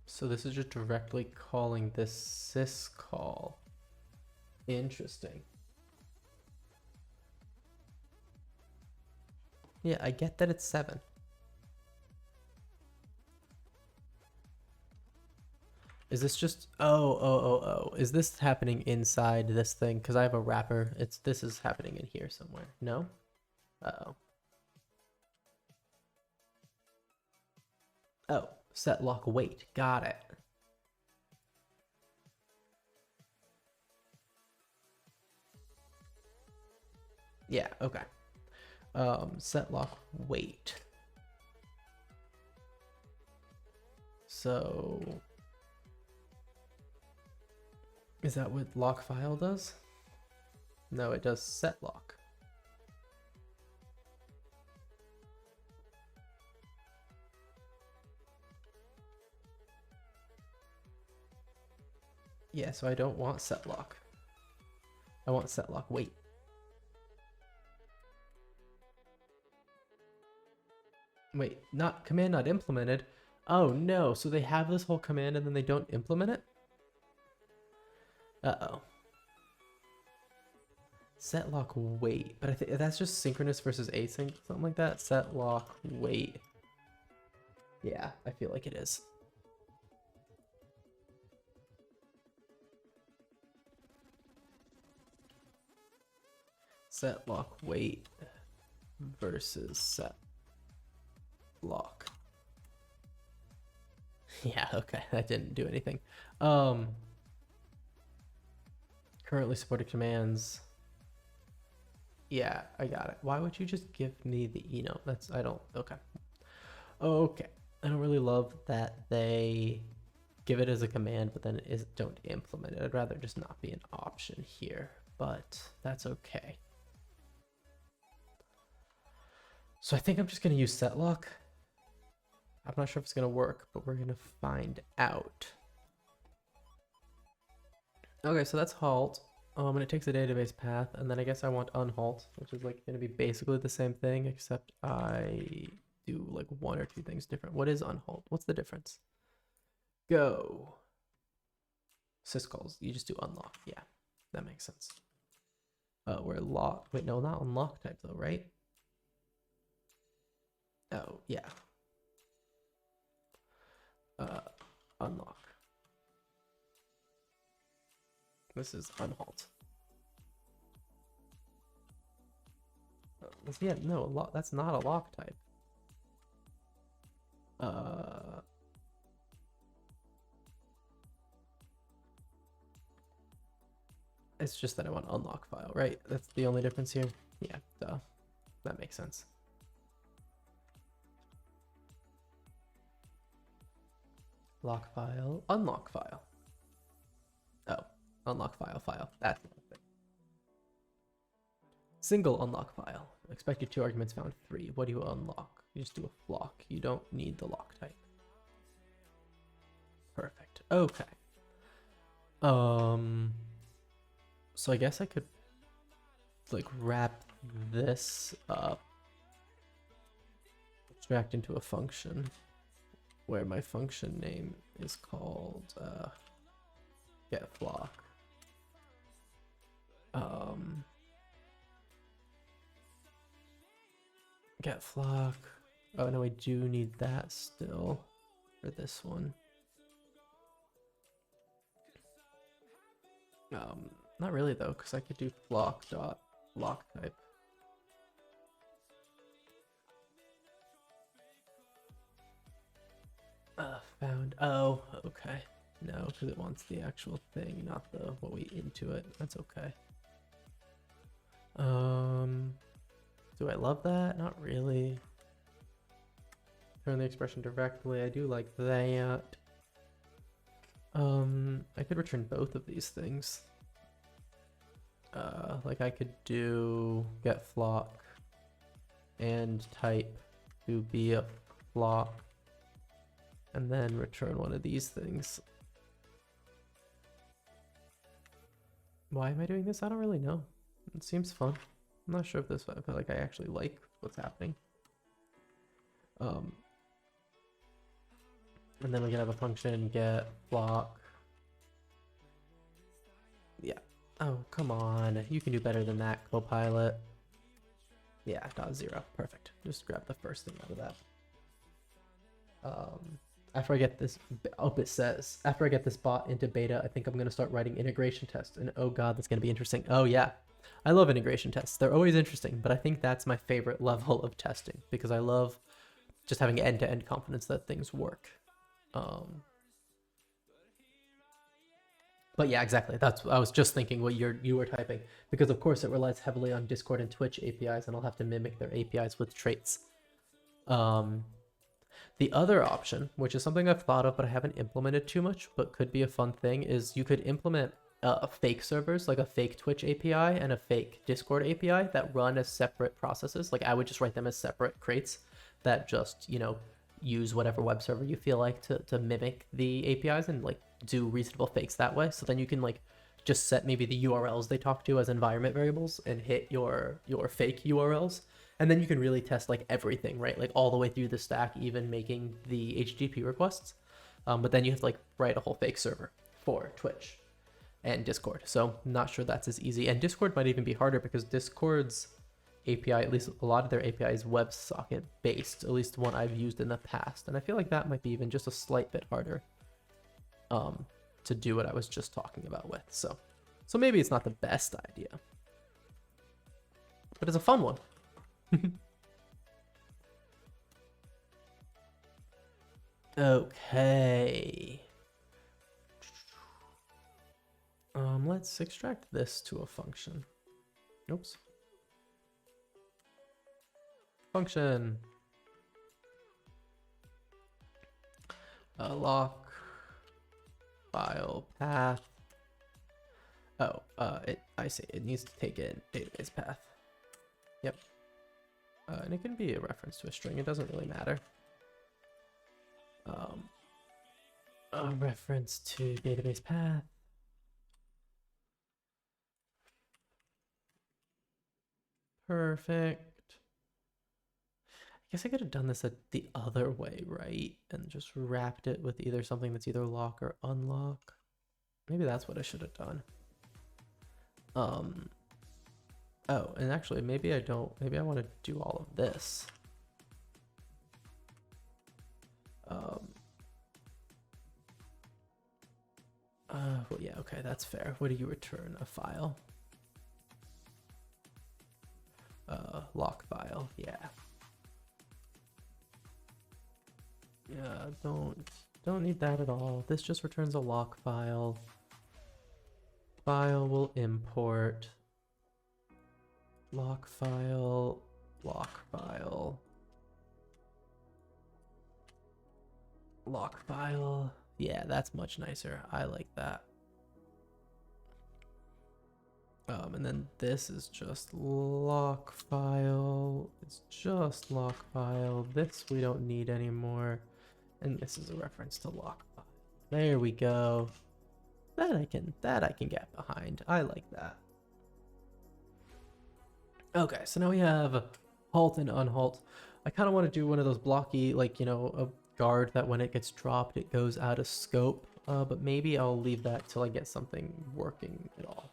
So this is just directly calling this syscall. Interesting. Yeah, I get that it's 7. Is this just oh. Is this happening inside this thing? Because I have a wrapper. This is happening in here somewhere. No? Uh-oh. Oh, setlock wait. Got it. Yeah, okay. Setlock wait. So is that what lock file does? No, it does setlock. Yeah, so I don't want setlock. I want setlock wait. Wait, not command not implemented. Oh no, so they have this whole command and then they don't implement it? Uh-oh. Setlock wait, but I think that's just synchronous versus async, something like that. Setlock wait. Yeah, I feel like it is. Setlock wait versus setlock. Yeah, okay, that didn't do anything. Currently supported commands. Yeah, I got it. Why would you just give me the enum? Okay. Okay. I don't really love that they give it as a command, but then don't implement it. I'd rather just not be an option here, but that's okay. So I think I'm just going to use setlock. I'm not sure if it's going to work, but we're going to find out. Okay, so that's halt. And it takes a database path, and then I guess I want unhalt, which is like gonna be basically the same thing, except I do like one or two things different. What is unhalt? What's the difference? Go. Syscalls. You just do unlock. Yeah, that makes sense. We're lock. Wait, no, not unlock type though, right? Oh, yeah. Unlock. This is unhalt. Yeah, no, lock. That's not a lock type. It's just that I want unlock file, right? That's the only difference here. Yeah, duh. That makes sense. Lock file, unlock file. Oh, unlock file. That's the thing. Single unlock file. Expected 2 arguments found 3. What do you unlock? You just do a flock. You don't need the lock type. Perfect. Okay. So I guess I could like wrap this up, extract into a function where my function name is called get flock. Get flock. Oh no, I do need that still for this one. Not really though, because I could do flock dot lock type. Found. Oh, okay. No, because it wants the actual thing, not the what we into it. That's okay. Do I love that? Not really. Turn the expression directly. I do like that. I could return both of these things. Like I could do get flock and type to be a flock and then return one of these things. Why am I doing this? I don't really know. It seems fun. I'm not sure if this, I feel like I actually like what's happening. And then we can have a function get flock. Yeah. Oh, come on. You can do better than that, Copilot. Yeah, .0. Perfect. Just grab the first thing out of that. After I get this, it says, after I get this bot into beta, I think I'm going to start writing integration tests. And oh god, that's going to be interesting. Oh yeah. I love integration tests. They're always interesting, but I think that's my favorite level of testing because I love just having end-to-end confidence that things work. But yeah, exactly. That's I was just thinking what you were typing because of course it relies heavily on Discord and Twitch APIs, and I'll have to mimic their APIs with traits. The other option, which is something I've thought of but I haven't implemented too much, but could be a fun thing, is you could implement fake servers, like a fake Twitch API and a fake Discord API that run as separate processes. Like I would just write them as separate crates that just, you know, use whatever web server you feel like to mimic the APIs and like do reasonable fakes that way. So then you can like just set maybe the URLs they talk to as environment variables and hit your fake URLs. And then you can really test like everything, right? Like all the way through the stack, even making the HTTP requests. But then you have to like write a whole fake server for Twitch and Discord. So not sure that's as easy. And Discord might even be harder because Discord's API, at least a lot of their API is WebSocket based, at least the one I've used in the past. And I feel like that might be even just a slight bit harder to do what I was just talking about with. So maybe it's not the best idea, but it's a fun one. Okay. Let's extract this to a function. Oops. Function. Lock file path. Oh, I see. It needs to take in database path. Yep. And it can be a reference to a string. It doesn't really matter. A reference to database path. Perfect. I guess I could have done this the other way, right? And just wrapped it with either something that's either lock or unlock. Maybe that's what I should have done. Oh, and actually, maybe I don't. Maybe I want to do all of this. Well, yeah, okay, that's fair. What do you return? A file? Lock file, yeah. Yeah, don't need that at all. This just returns a lock file. File will import. Lock file, lock file. Lock file. Yeah, that's much nicer. I like that. And then this is just lock file. It's just lock file. This we don't need anymore. And this is a reference to lock file. There we go. That I can get behind. I like that. Okay, so now we have halt and unhalt. I kind of want to do one of those blocky, like, you know, a guard that when it gets dropped, it goes out of scope. But maybe I'll leave that till I get something working at all.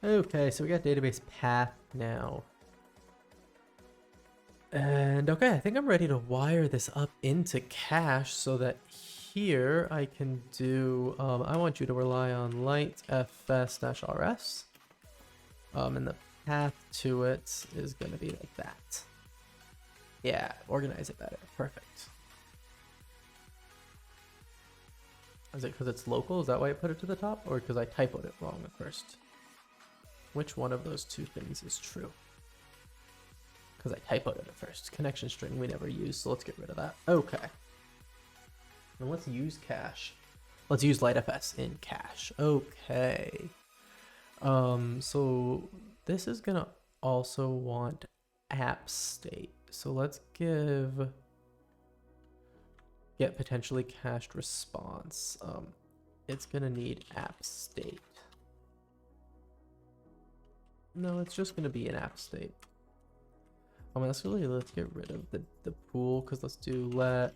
Okay, so we got database path now. And okay, I think I'm ready to wire this up into cache so that here I can do, I want you to rely on LightFS-RS. And the path to it is going to be like that. Yeah, organize it better. Perfect. Is it because it's local? Is that why I put it to the top? Or because I typoed it wrong at first? Which one of those two things is true? Because I typoed it at first. Connection string we never use, so let's get rid of that. Okay. And let's use cache. Let's use LiteFS in cache. Okay. So this is gonna also want app state. So let's get potentially cached response. It's gonna need app state. No, it's just gonna be an app state. Let's get rid of the pool, because let's do let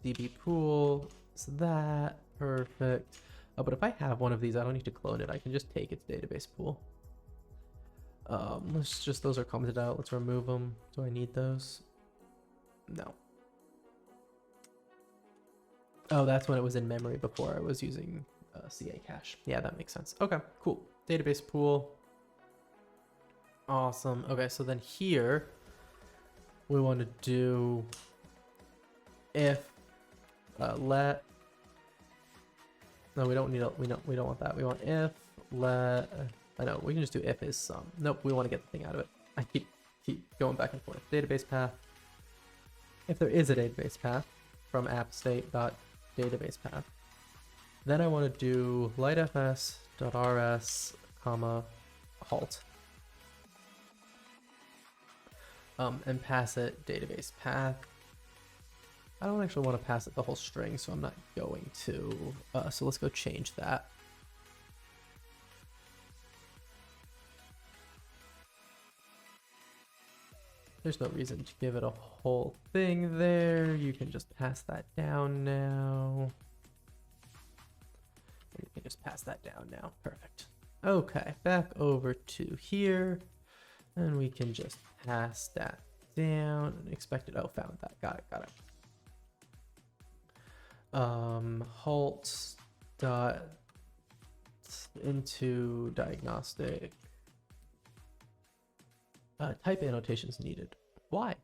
db pool. So that perfect. But if I have one of these, I don't need to clone it. I can just take its database pool. Those are commented out. Let's remove them. Do I need those? No. Oh, that's when it was in memory before I was using CA cache. Yeah, that makes sense. Okay, cool. Database pool. Awesome. Okay, so then here we want to do if let. No, we don't want that. We want if let. I know we can just do if is sum. Nope, we want to get the thing out of it. I keep going back and forth. Database path. If there is a database path from app state dot database path, then I want to do LightFS.rs comma halt. And pass it database path. I don't actually want to pass it the whole string, so I'm not going to. So let's go change that. There's no reason to give it a whole thing there. You can just pass that down now. You can just pass that down now. Perfect. Okay, back over to here. And we can just pass that down and expect it. Oh, found that. Got it. Halt dot into diagnostic. Type annotations needed. Why?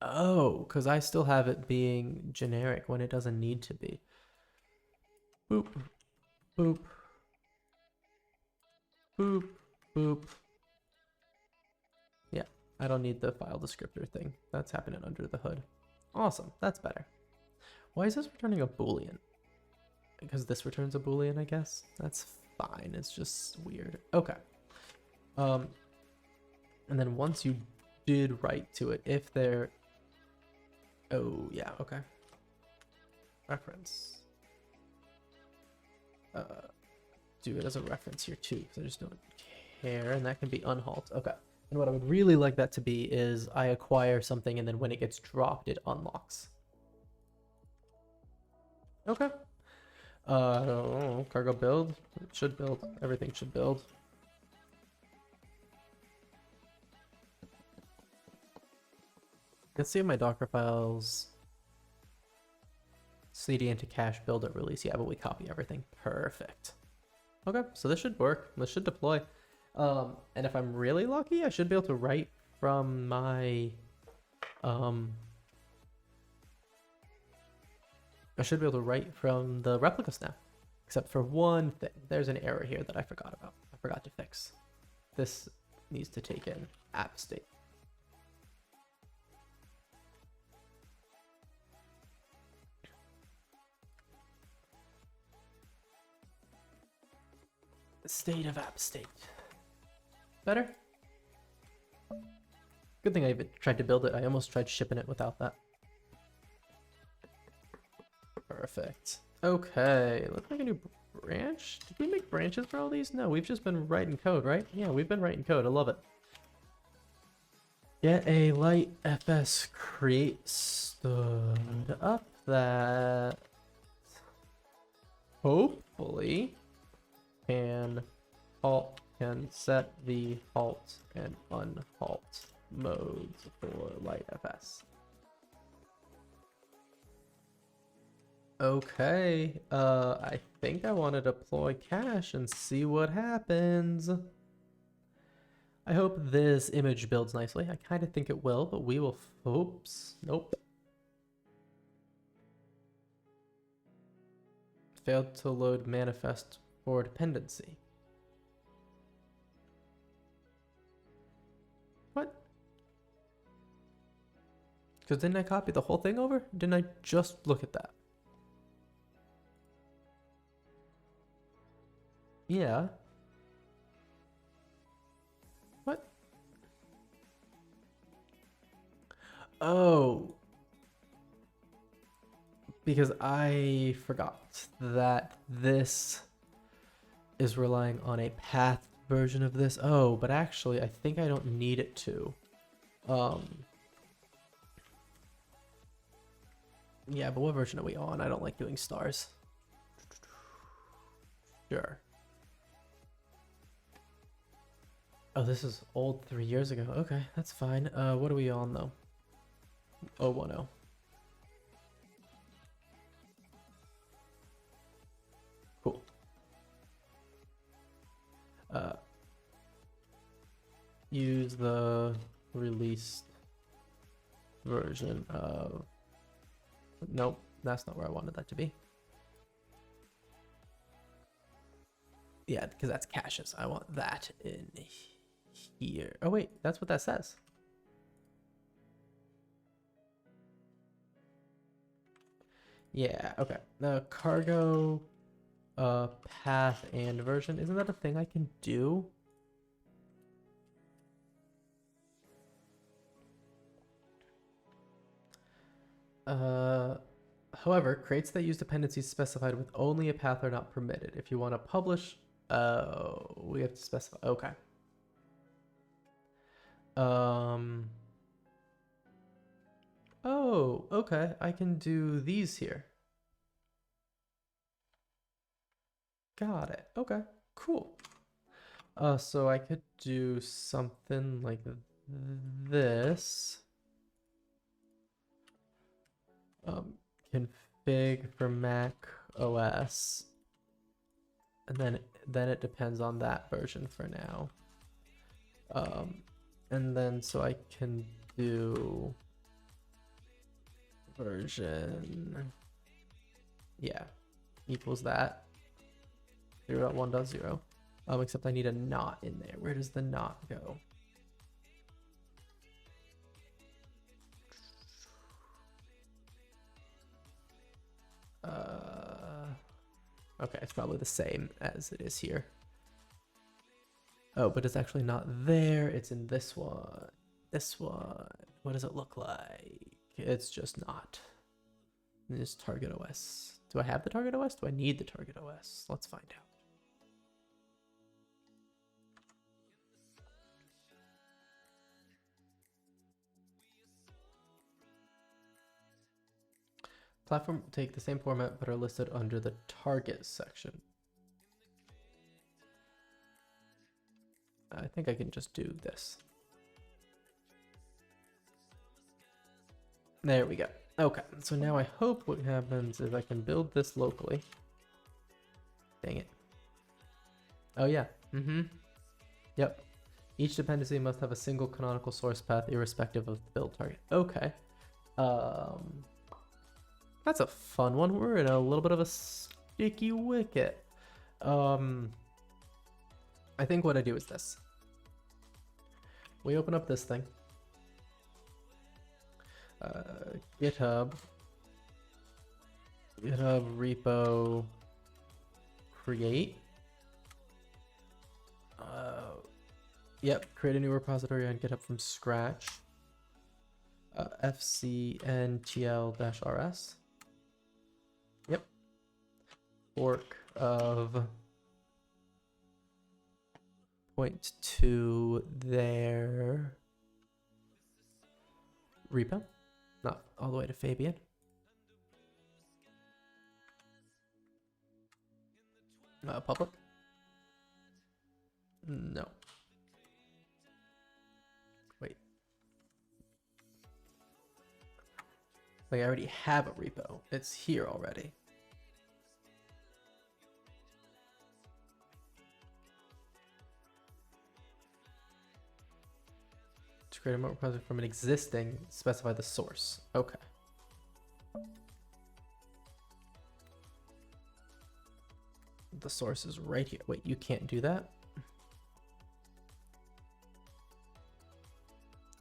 Oh, because I still have it being generic when it doesn't need to be. Boop, boop, boop, boop. Yeah, I don't need the file descriptor thing. That's happening under the hood. Awesome, that's better. Why is this returning a Boolean? Because this returns a Boolean, I guess. That's fine, it's just weird. Okay. And then once you did write to it, if there... Oh, yeah, okay. Reference. do it as a reference here too, because I just don't care, and that can be unhalt. Okay. And what I would really like that to be is I acquire something, and then when it gets dropped, it unlocks. Okay. Cargo build. It should build. Everything should build. Let's see if my Docker files CDN cache build at release. Yeah, but we copy everything. Perfect. Okay, so this should work. This should deploy. And if I'm really lucky, I should be able to write from my the replicas now. Except for one thing. There's an error here that I forgot about. I forgot to fix. This needs to take in app state. State of app state. Better? Good thing I even tried to build it. I almost tried shipping it without that. Perfect. Okay, looks like a new branch. Did we make branches for all these? No, we've just been writing code, right? Yeah, we've been writing code. I love it. Get a LightFS create stood up that hopefully can set the halt and unhalt modes for LightFS. Okay, I think I want to deploy cache and see what happens. I hope this image builds nicely. I kind of think it will, but we will. Oops, nope. Failed to load manifest for dependency. What? Because didn't I copy the whole thing over? Didn't I just look at that? Yeah. What? Oh. Because I forgot that this is relying on a path version of this. Oh, but actually I think I don't need it to. Yeah, but what version are we on? I don't like doing stars. Sure. Oh, this is old 3 years ago. Okay, that's fine. What are we on though? 010. Cool. Use the released version of. Nope, that's not where I wanted that to be. Yeah, because that's caches. I want that in here. Oh wait, that's what that says. Yeah, okay. The cargo path and version, isn't that a thing I can do? However, crates that use dependencies specified with only a path are not permitted. If you want to publish, we have to specify. Okay. Oh, okay. I can do these here. Got it. Okay, cool. So I could do something like this. Config for Mac OS, and then it depends on that version for now. And then so I can do version, yeah, equals that 0.1.0. Except I need a not in there. Where does the not go? Okay, it's probably the same as it is here. Oh, but it's actually not there. It's in this one. This one. What does it look like? It's just not. It's target OS. Do I have the target OS? Do I need the target OS? Let's find out. Platform take the same format but are listed under the target section. I think I can just do this. There we go. Okay, so now I hope what happens is I can build this locally. Dang it. Oh yeah, Yep. Each dependency must have a single canonical source path irrespective of the build target. Okay. That's a fun one. We're in a little bit of a sticky wicket. I think what I do is this. We open up this thing. GitHub repo create. Yep, create a new repository on GitHub from scratch. fcntl-rs. Yep. Fork of point to their repo. Not all the way to Fabian. Public? No. Wait. Like I already have a repo. It's here already. To create a remote repository from an existing, specify the source. Okay. The source is right here. Wait, you can't do that?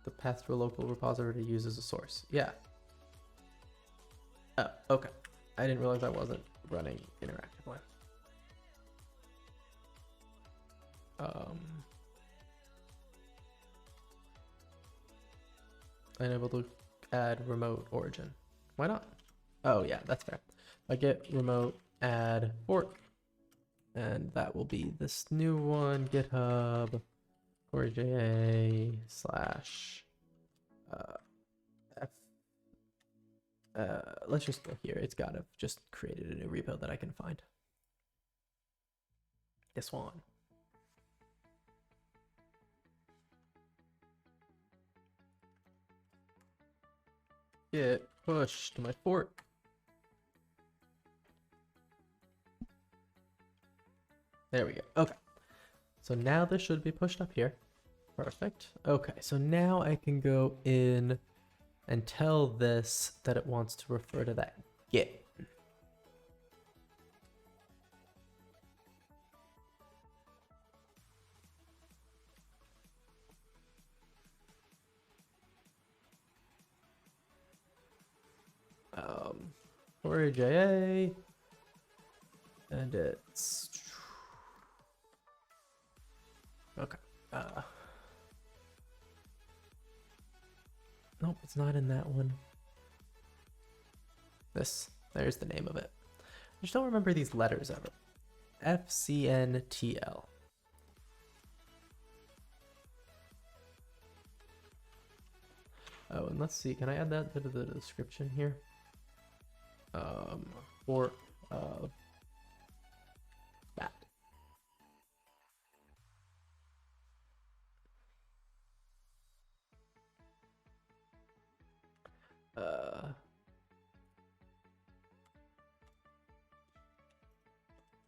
The path to a local repository uses a source. Yeah. Oh, okay. I didn't realize I wasn't running interactively. Unable to add remote origin. Why not? Oh yeah, that's fair. I get remote add fork, and that will be this new one. GitHub coreyja / let's just go here. It's gotta just created a new repo that I can find. This one. Get push to my fork. There we go. Okay. So now this should be pushed up here. Perfect. Okay, so now I can go in and tell this that it wants to refer to that git. coreyja, and it's okay. Nope, it's not in that one. There's the name of it. I just don't remember these letters ever. FCNTL. Oh, and let's see, can I add that to the description here? Fork of that.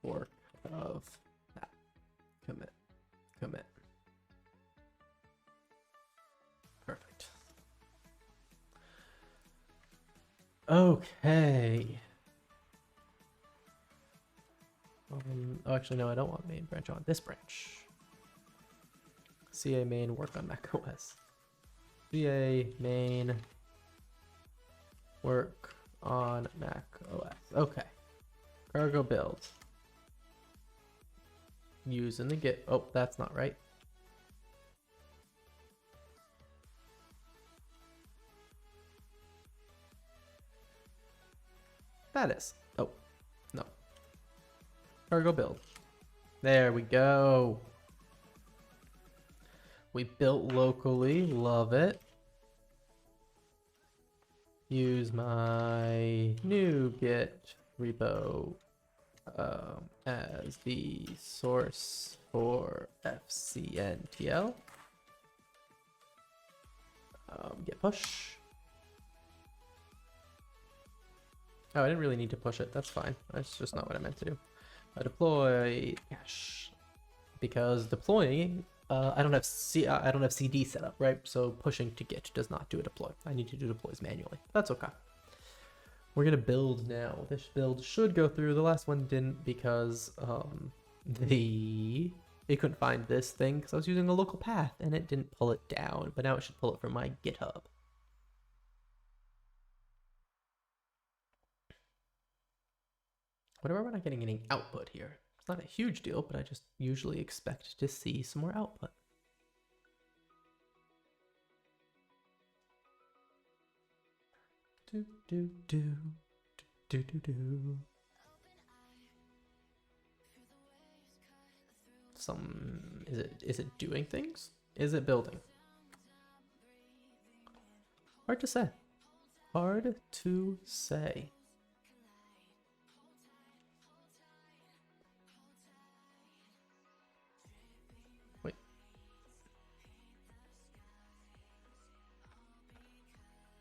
Fork of that. Commit. Perfect. Okay. Oh, actually, no, I don't want main branch. I want this branch. CA main work on Mac OS. CA main work on Mac OS. Okay. Cargo build. Using the git. Oh, that's not right. That is. Oh, No. Cargo build. There we go. We built locally. Love it. Use my new Git repo as the source for fcntl. Git push. Oh, I didn't really need to push it. That's fine. That's just not what I meant to do. Deploy cache, because deploying, I don't have CD set up, right? So pushing to Git does not do a deploy. I need to do deploys manually. That's okay. We're gonna build now. This build should go through. The last one didn't because it couldn't find this thing because I was using a local path and it didn't pull it down. But now it should pull it from my GitHub. Whatever, we're not getting any output here. It's not a huge deal, but I just usually expect to see some more output. Do do do do do do. Is it doing things? Is it building? Hard to say. Hard to say.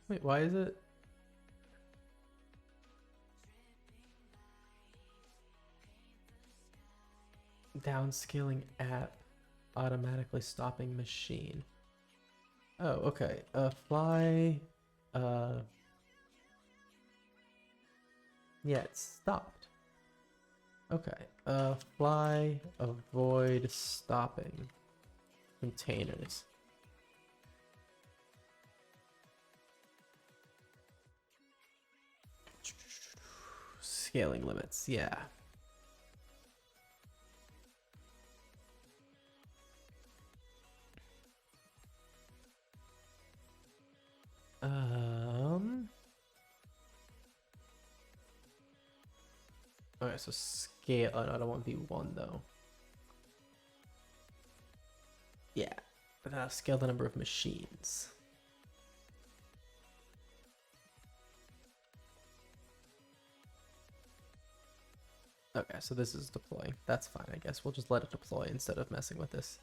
Wait, why is it? Downscaling app, automatically stopping machine. Oh, okay. Fly, yeah, it stopped. Okay. Fly, avoid stopping containers. Scaling limits, yeah. Okay, so scale. Oh, no, I don't want V1 though. Yeah, scale the number of machines. Okay, so this is deploying. That's fine, I guess. We'll just let it deploy instead of messing with this.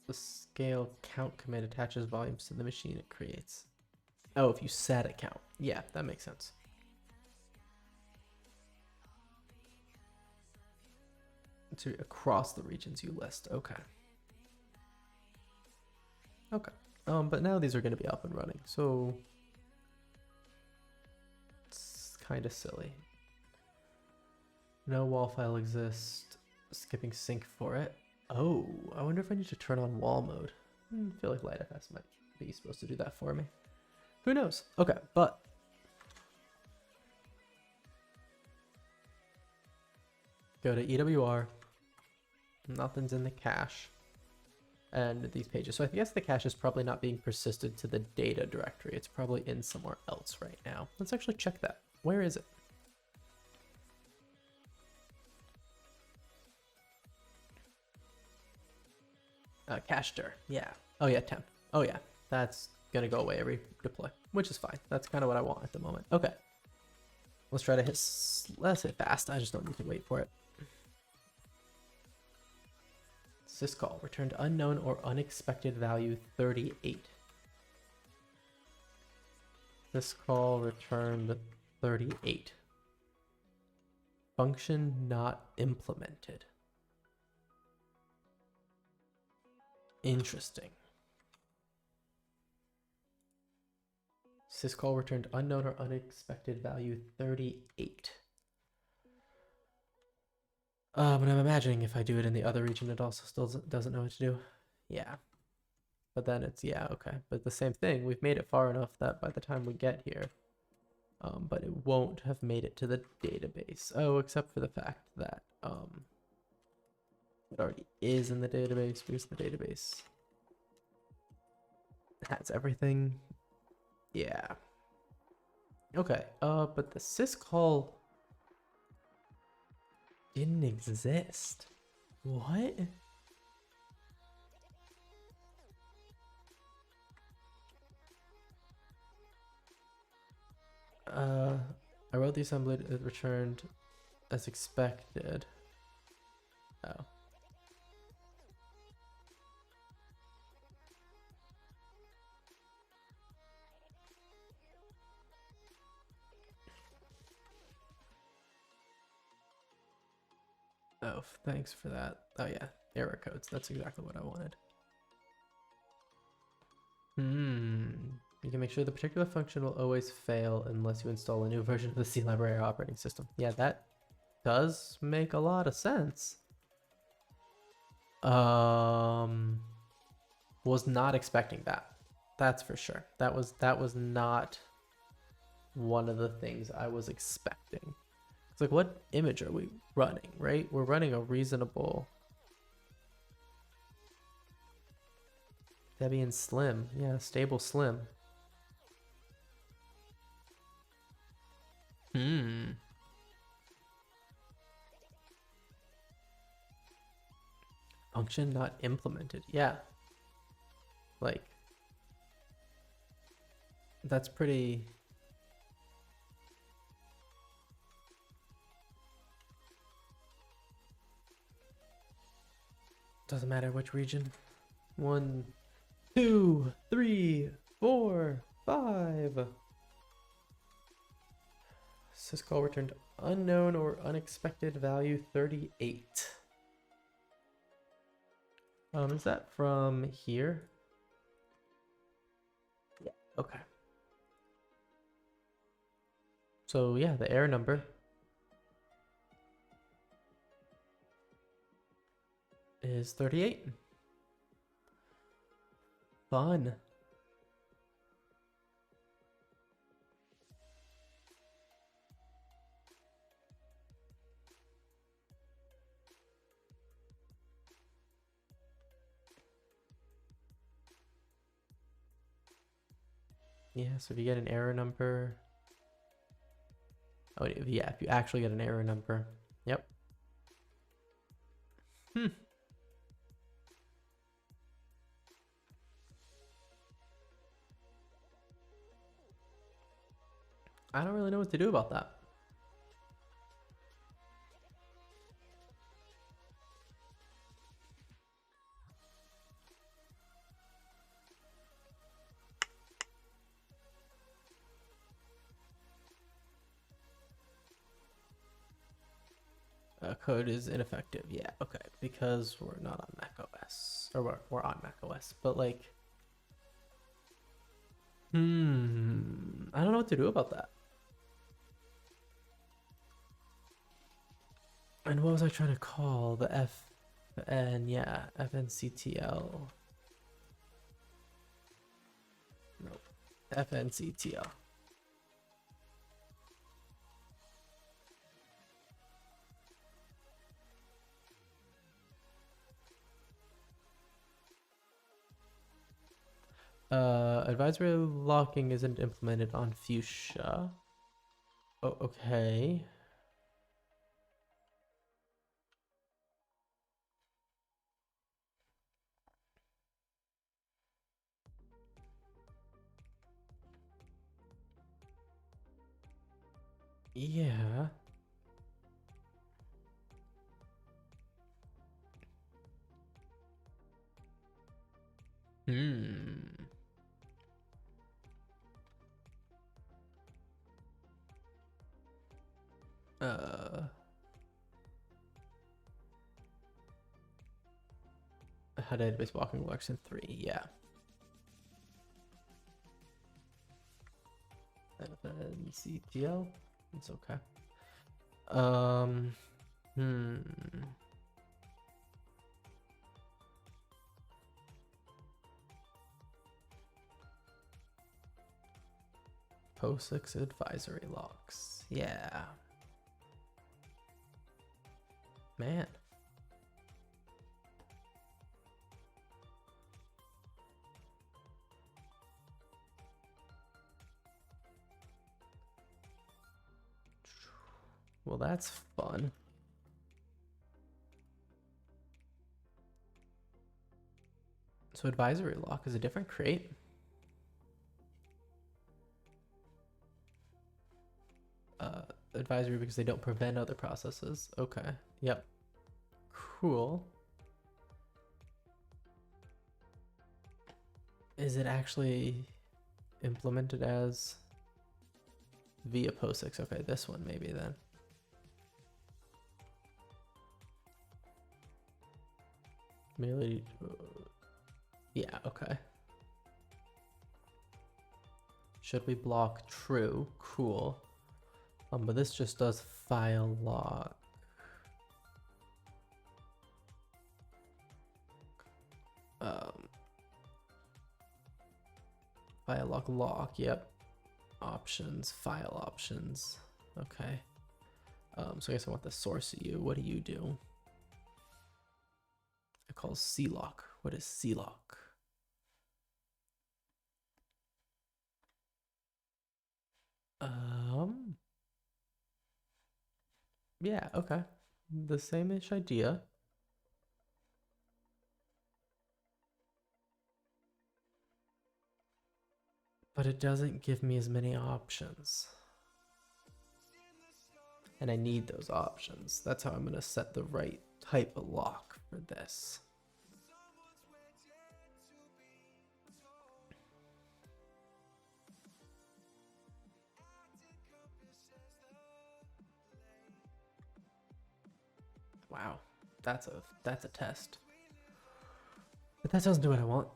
The scale count command attaches volumes to the machine it creates. Oh, if you set a count. Yeah, that makes sense. To across the regions you list. Okay. Okay. But now these are going to be up and running, so it's kind of silly. No wall file exists. Skipping sync for it. Oh, I wonder if I need to turn on wall mode. I feel like LightFS might be supposed to do that for me. Who knows? Okay, but go to EWR. Nothing's in the cache. And these pages. So I guess the cache is probably not being persisted to the data directory. It's probably in somewhere else right now. Let's actually check that. Where is it? Cache-dir. Yeah. Oh yeah, temp. Oh yeah. That's gonna go away every deploy, which is fine. That's kind of what I want at the moment. Okay. Let's try to let's hit fast. I just don't need to wait for it. Syscall returned unknown or unexpected value 38. Syscall returned 38. Function not implemented. Interesting. Syscall returned unknown or unexpected value 38. But I'm imagining if I do it in the other region, it also still doesn't know what to do. Yeah. But then it's, yeah, okay. But the same thing, we've made it far enough that by the time we get here, but it won't have made it to the database. Oh, except for the fact that it already is in the database because the database has everything. Yeah. Okay. But the syscall didn't exist. What? I wrote the assembly, it returned as expected. Oh. Oh, thanks for that. Oh yeah, error codes. That's exactly what I wanted. You can make sure the particular function will always fail unless you install a new version of the C library operating system. Yeah, that does make a lot of sense. Was not expecting that. That's for sure. That was not one of the things I was expecting. It's like, what image are we running, right? We're running a reasonable Debian Slim. Yeah, stable Slim. Function not implemented. Yeah. Like, that's pretty... Doesn't matter which region. 1, 2, 3, 4, 5. Syscall returned unknown or unexpected value 38. Is that from here? Yeah, okay. So yeah, the error number is 38. Fun. Yeah, so if you get an error number... Oh, yeah, if you actually get an error number. Yep. I don't really know what to do about that. Code is ineffective. Yeah, okay, because we're not on Mac OS, or we're on Mac OS, but like, I don't know what to do about that. And what was I trying to call the FN? Yeah, FNCTL. Nope, FNCTL. Advisory locking isn't implemented on Fuchsia. Oh, okay. Yeah. How database walking works in 3, yeah. CTL, it's okay. POSIX advisory locks. Yeah. Man. Well, that's fun. So advisory lock is a different crate. Advisory because they don't prevent other processes. Okay. Yep. Cool. Is it actually implemented as via POSIX? Okay, this one maybe then. Merely, yeah, okay. Should we block true? Cool. But this just does file lock. File lock, yep. Options, file options. Okay. So I guess I want the source EU. What do you do? It calls clock. What is clock? Yeah, okay. The same-ish idea. But it doesn't give me as many options. And I need those options. That's how I'm going to set the right type of lock for this. Wow, that's a test. But that doesn't do what I want.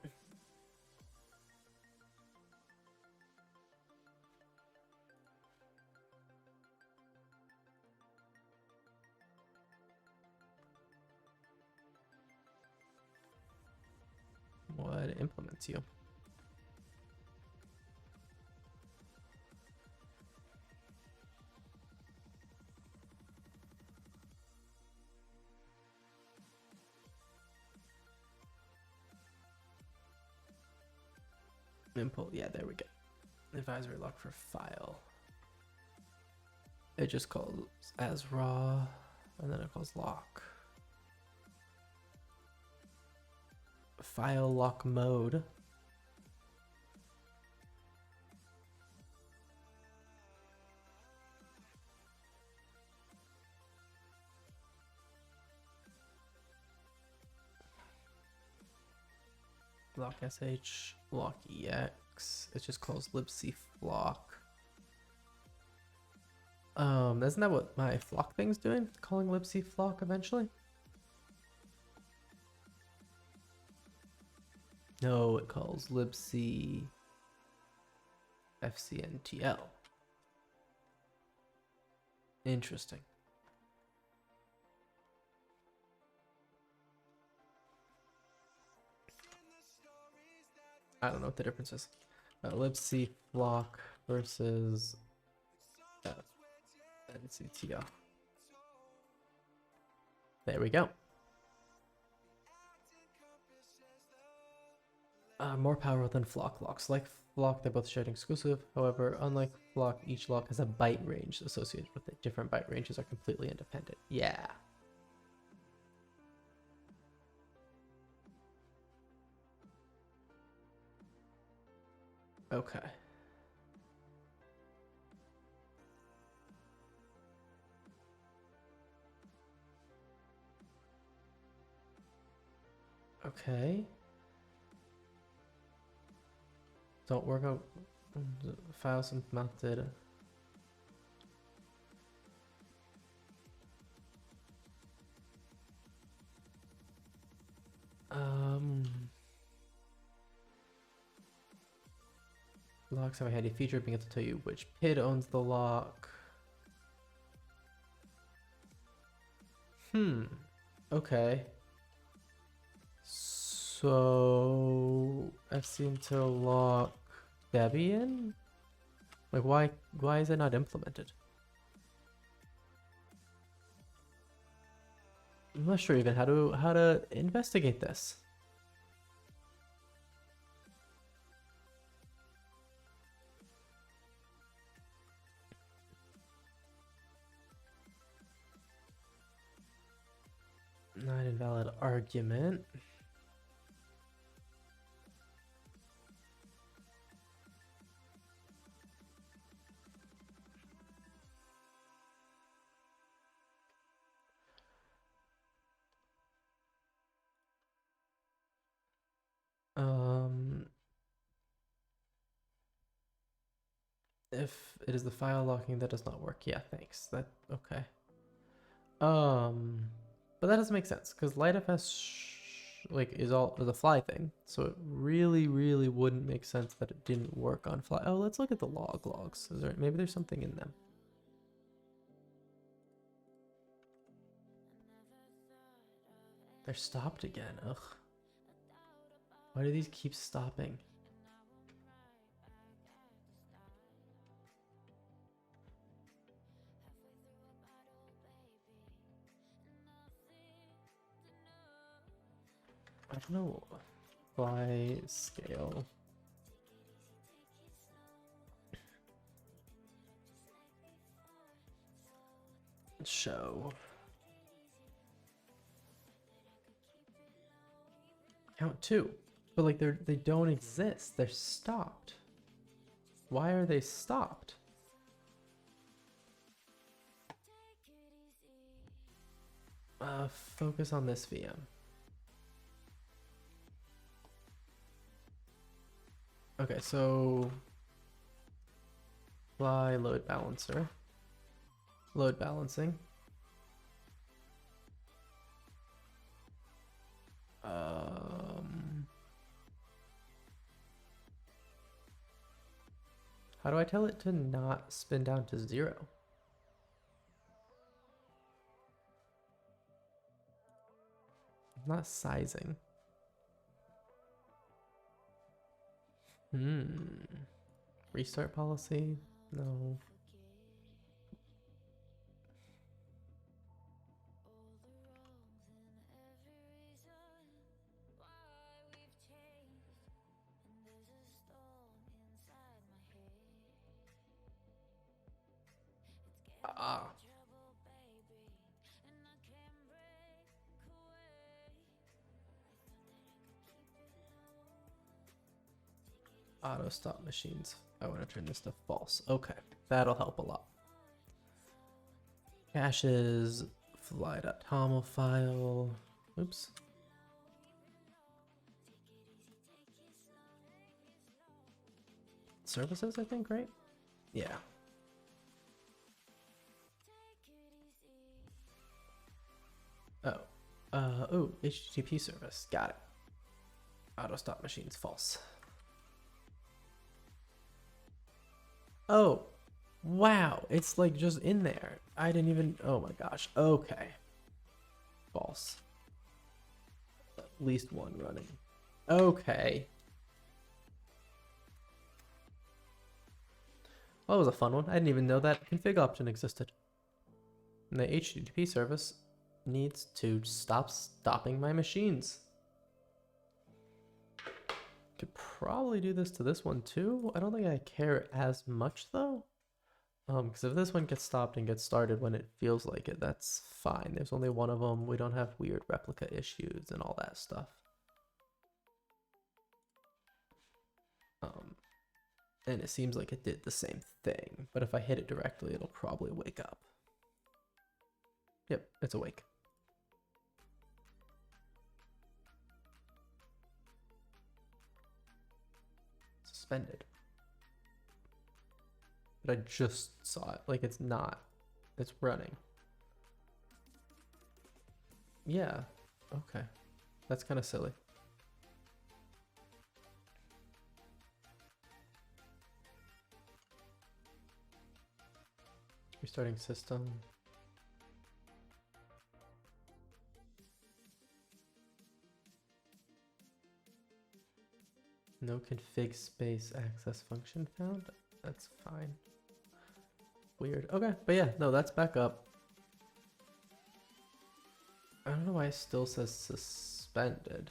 What implements you? Impl, yeah, there we go. Advisory lock for file. It just calls as raw, and then it calls lock. File lock mode. Lock sh, lock ex. It just calls libc flock. Isn't that what my flock thing's doing? Calling libc flock eventually? No, it calls libc fcntl. Interesting. I don't know what the difference is. Libc flock versus nctl. There we go. More powerful than flock locks. Like flock, they're both shared exclusive. However, unlike flock, each lock has a byte range associated with it. Different byte ranges are completely independent. Yeah. Okay. Okay. Don't work out files and mount data. Locks have a handy feature being able to tell you which PID owns the lock. Okay. So FC until lock Debian? Like why is it not implemented? I'm not sure even how to investigate this. Not invalid argument. If it is the file locking that does not work, yeah, thanks. That okay. But that doesn't make sense because LightFS like is a fly thing, so it really wouldn't make sense that it didn't work on fly. Oh, let's look at the logs. Is there maybe there's something in them? They're stopped again. Ugh. Why do these keep stopping? I don't know. Fly scale. Show. Count 2. But like they don't exist. They're stopped. Why are they stopped? Focus on this VM. Okay, so fly load balancer. Load balancing. How do I tell it to not spin down to 0? Not sizing. Restart policy? No. Ah. Auto stop machines. I want to turn this to false. Okay, that'll help a lot. Caches, fly.toml file. Oops. Services, I think, right? Yeah. Oh, HTTP service. Got it. Auto stop machines, false. Oh, wow. It's like just in there. I didn't even, oh my gosh. Okay. False. At least one running. Okay. Well, that was a fun one. I didn't even know that config option existed. And the HTTP service needs to stop stopping my machines. Could probably do this to this one too. I don't think I care as much though. Because if this one gets stopped and gets started when it feels like it, that's fine. There's only one of them. We don't have weird replica issues and all that stuff. And it seems like it did the same thing, but if I hit it directly, it'll probably wake up. Yep, it's awake. Suspended. But I just saw it. Like, it's not. It's running. Yeah. Okay. That's kind of silly. Restarting system. No config space access function found. That's fine. Weird. Okay, but yeah, no, that's back up. I don't know why it still says suspended.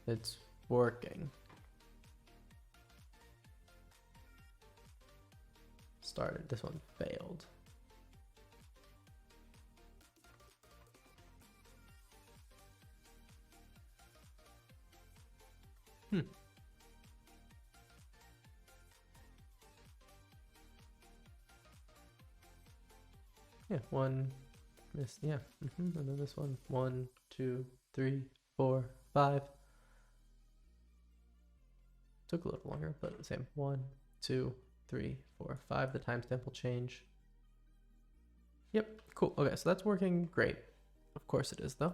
It's working. Started. This one failed. Yeah, one. This, yeah. And then this one. 1, 2, 3, 4, 5. Took a little longer, but the same. 1, 2, 3, 4, 5. The timestamp will change. Yep, cool. Okay, so that's working great. Of course it is, though.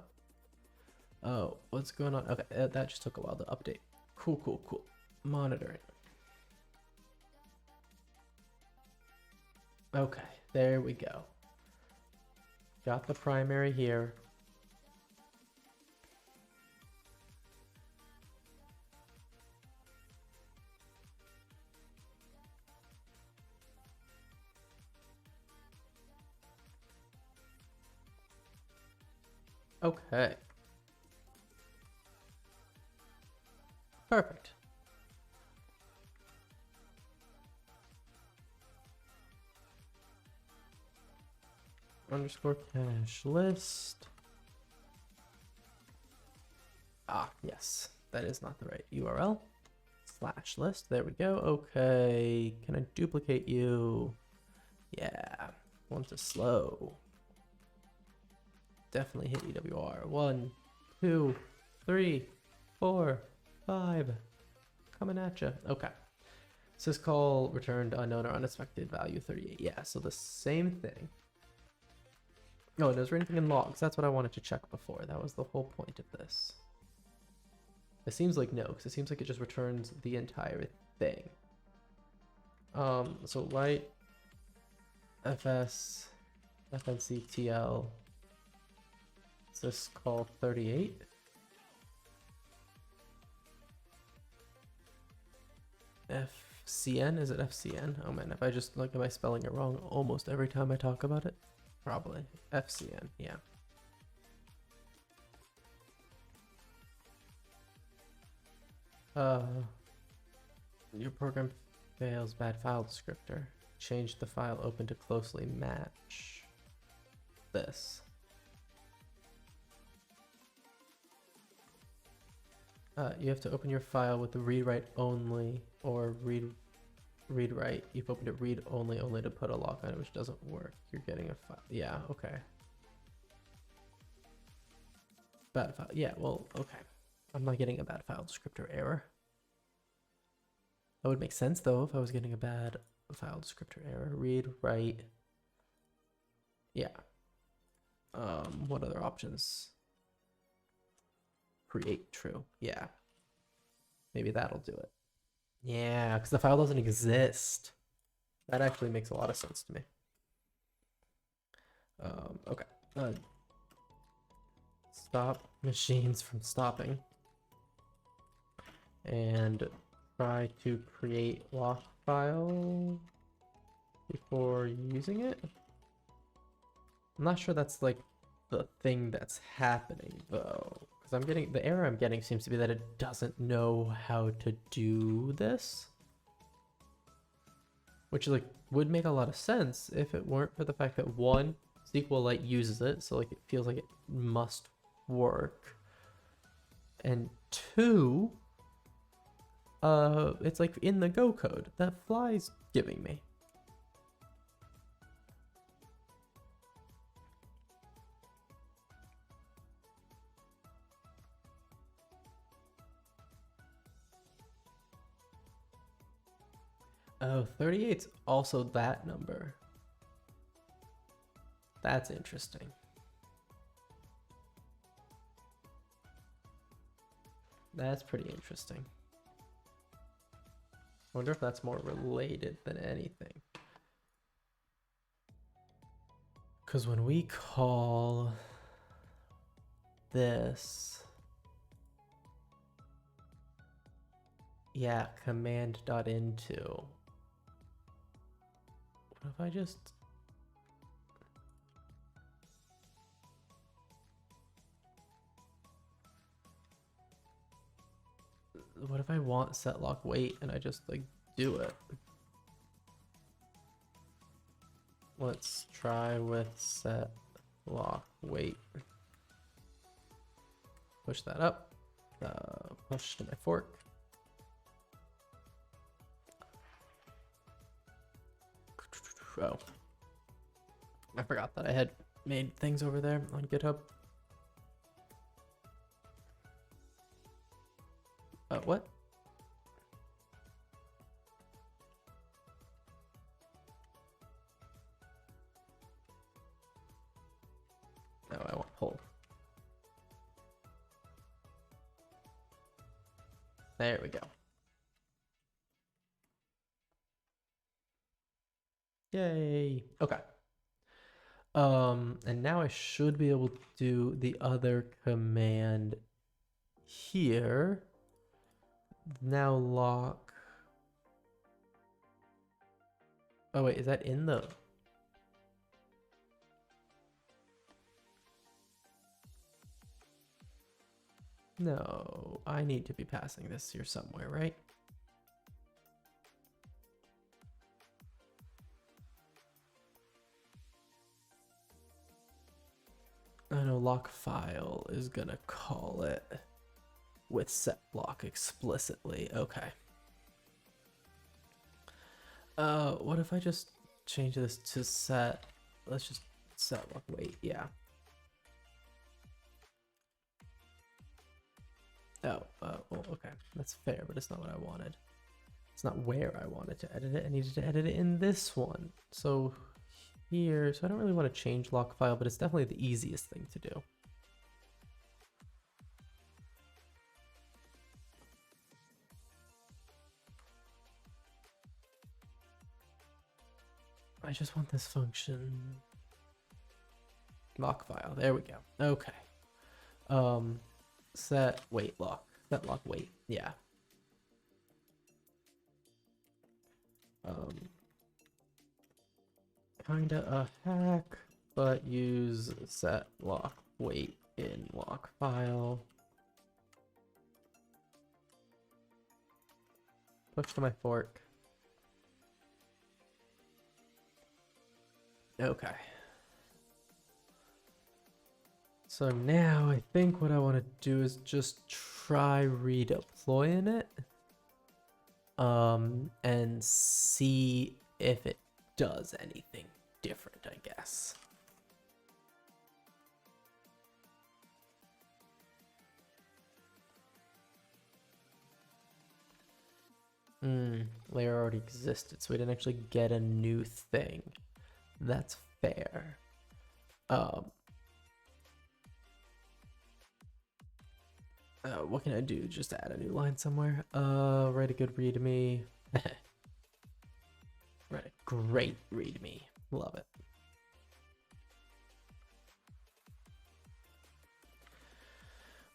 Oh, what's going on? Okay, that just took a while to update. Cool, cool, cool. Monitoring. Okay, there we go. Got the primary here. Okay. Perfect. Underscore cache list. Ah, yes. That is not the right URL. Slash list. There we go. Okay. Can I duplicate you? Yeah. Want to slow. Definitely hit EWR. 1, 2, 3, 4, 5. Coming at you. Okay. Syscall returned unknown or unexpected value 38. Yeah, so the same thing. Oh, and is there anything in logs? That's what I wanted to check before. That was the whole point of this. It seems like no, because it seems like it just returns the entire thing. So LightFS FNCTL syscall 38. FCN, is it FCN? Oh man, if I just am I spelling it wrong almost every time I talk about it? Probably. FCN, yeah. Your program fails bad file descriptor. Change the file open to closely match this. You have to open your file with the read-write only or read-write. You've opened it read-only only to put a lock on it, which doesn't work. You're getting a file. Yeah, okay. Bad file. Yeah, well, okay. I'm not getting a bad file descriptor error. That would make sense though if I was getting a bad file descriptor error. Read, write. Yeah. What other options? Create true. Yeah. Maybe that'll do it. Yeah, because the file doesn't exist. That actually makes a lot of sense to me. Okay. Stop machines from stopping. And try to create lock file before using it. I'm not sure that's like the thing that's happening though, because I'm getting the error I'm getting seems to be that it doesn't know how to do this, which like would make a lot of sense if it weren't for the fact that one, SQLite uses it, so like it feels like it must work, and two, it's like in the Go code that Fly's giving me. Oh, 38's also that number. That's interesting. That's pretty interesting. I wonder if that's more related than anything. Because when we call this, yeah, command.into, What if I just... What if I want setlock wait and I just like do it? Let's try with setlock wait. Push that up. Push to my fork. Oh, I forgot that I had made things over there on GitHub. What? No, I want pull. There we go. Yay. Okay. And now I should be able to do the other command here. Now lock. Oh wait, is that in the... No, I need to be passing this here somewhere, right? I know lock file is gonna call it with setlock explicitly. Okay. What if I just change this to set? Let's just setlock wait. Yeah. Oh, well, okay. That's fair, but it's not what I wanted. It's not where I wanted to edit it. I needed to edit it in this one. So here, so I don't really want to change lock file, but it's definitely the easiest thing to do. I just want this function. Lock file. There we go. Okay. Set wait lock. Setlock wait. Yeah. Kinda a hack, but use setlock wait in lock file. Push to my fork. Okay. So now I think what I want to do is just try redeploying it. And see if it does anything different, I guess. Layer already existed, so we didn't actually get a new thing. That's fair. What can I do? Just add a new line somewhere. Write a good readme. Write a great readme. Love it.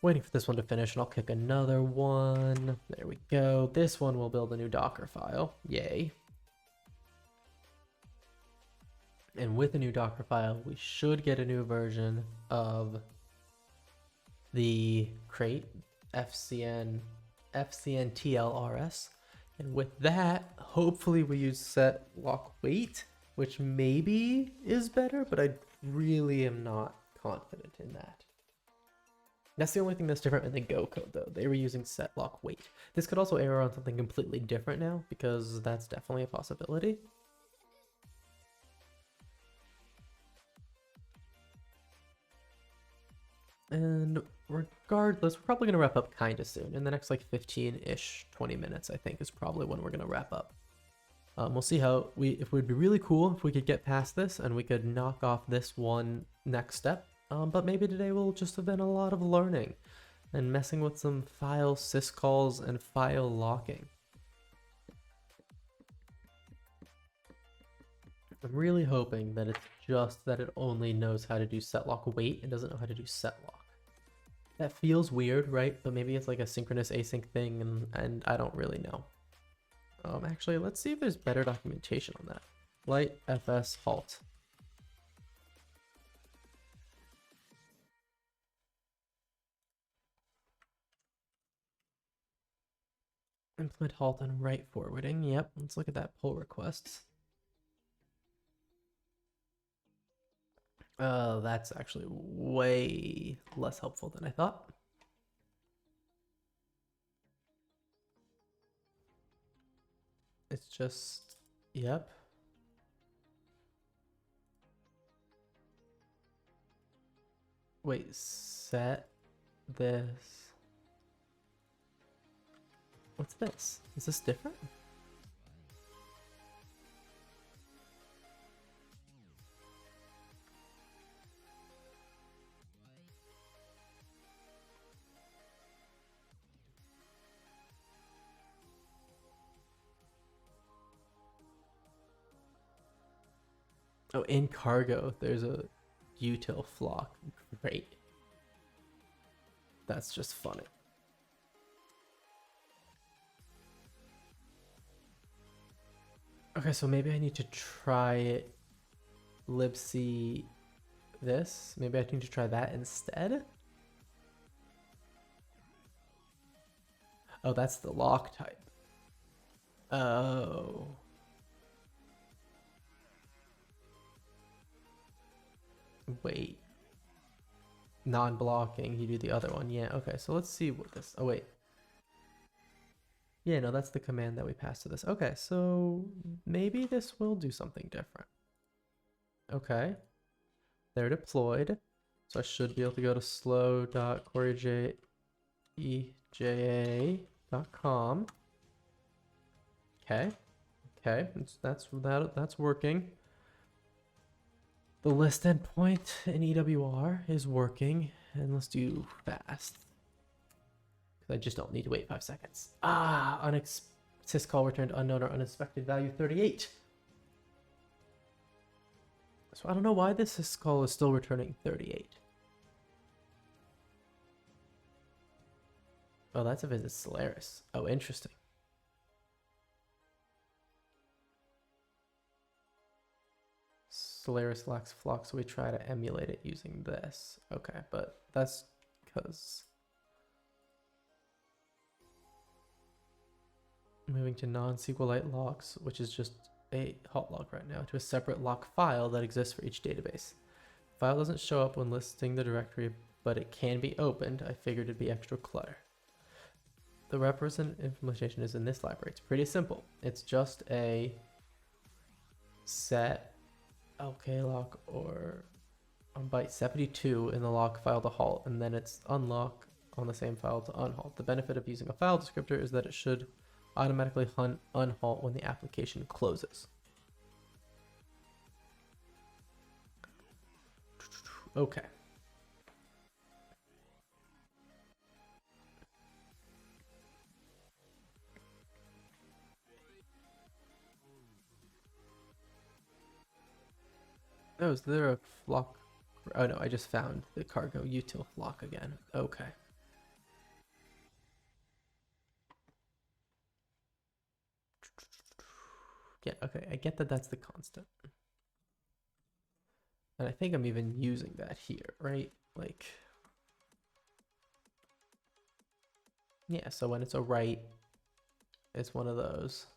Waiting for this one to finish, and I'll kick another one. There we go. This one will build a new Docker file. Yay. And with a new Docker file, we should get a new version of the crate FCN TLRS, and with that, hopefully we use setlock wait, which maybe is better, but I really am not confident in that. That's the only thing that's different in the Go code, though. They were using setlock wait. This could also error on something completely different now, because that's definitely a possibility. And regardless, we're probably going to wrap up kind of soon. In the next like 15-ish, 20 minutes, I think, is probably when we're going to wrap up. We'll see how if it would be really cool if we could get past this and we could knock off this one next step. But maybe today will just have been a lot of learning and messing with some file syscalls and file locking. I'm really hoping that it's just that it only knows how to do setlock wait and doesn't know how to do setlock. That feels weird, right? But maybe it's like a synchronous async thing, and I don't really know. Actually, let's see if there's better documentation on that. LiteFS Halt. Implement halt and write forwarding. Yep, let's look at that pull request. That's actually way less helpful than I thought. It's just, yep. Wait, set this. What's this? Is this different? Oh, in cargo, there's a util flock. Great. That's just funny. Okay, so maybe I need to try it. libc this. Maybe I need to try that instead. Oh, that's the lock type. Oh. Wait. Non-blocking, you do the other one. Yeah, okay, so let's see what this... Oh, wait. Yeah, no, that's the command that we passed to this. Okay, so maybe this will do something different. Okay. They're deployed. So I should be able to go to slow.coreyja.com. Okay. Okay, that's working. The list endpoint in EWR is working, and let's do fast. I just don't need to wait 5 seconds. Ah, syscall returned unknown or unexpected value 38. So I don't know why this syscall is still returning 38. Oh, that's if it's Solaris. Oh, interesting. Solaris lacks flock, so we try to emulate it using this. Okay, but that's because... Moving to non-SQLite locks, which is just a halt log right now, to a separate lock file that exists for each database. The file doesn't show up when listing the directory, but it can be opened. I figured it'd be extra clutter. The represent implementation is in this library. It's pretty simple. It's just a set lock or on byte 72 in the lock file to halt, and then it's unlock on the same file to unhalt. The benefit of using a file descriptor is that it should automatically unhalt when the application closes. Okay. Oh, is there a flock? Oh no, I just found the cargo util flock again. Okay. Yeah, okay, I get that that's the constant. And I think I'm even using that here, right? Like, yeah, so when it's a write, it's one of those.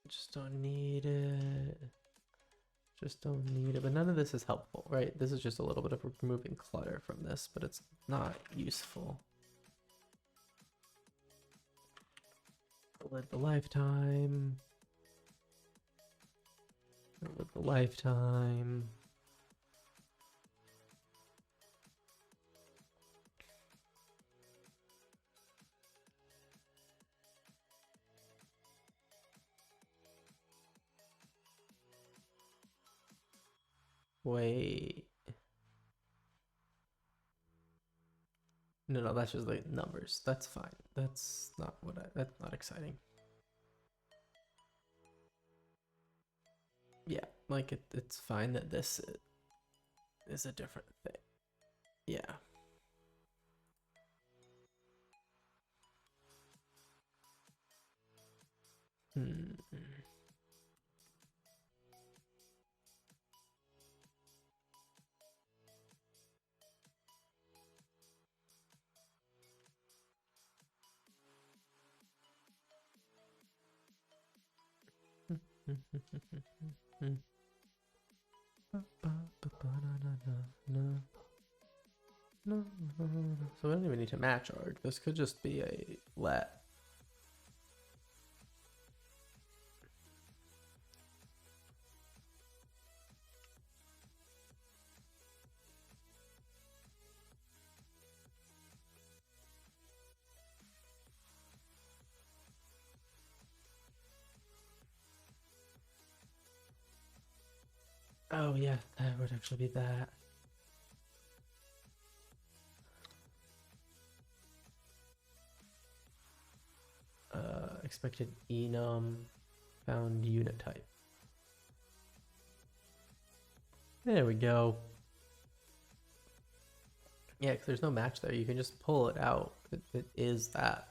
Just don't need it. Just don't need it. But none of this is helpful, right? This is just a little bit of removing clutter from this, but it's not useful. Live the lifetime. Live the lifetime. Wait. No, that's just like numbers. That's fine. That's not exciting. Yeah, like it's fine that this is a different thing. Yeah. Hmm. So we don't even need to match arg. This could just be a let. Oh yeah, that would actually be that. Expected enum found unit type. There we go. Yeah, because there's no match there. You can just pull it out. It is that.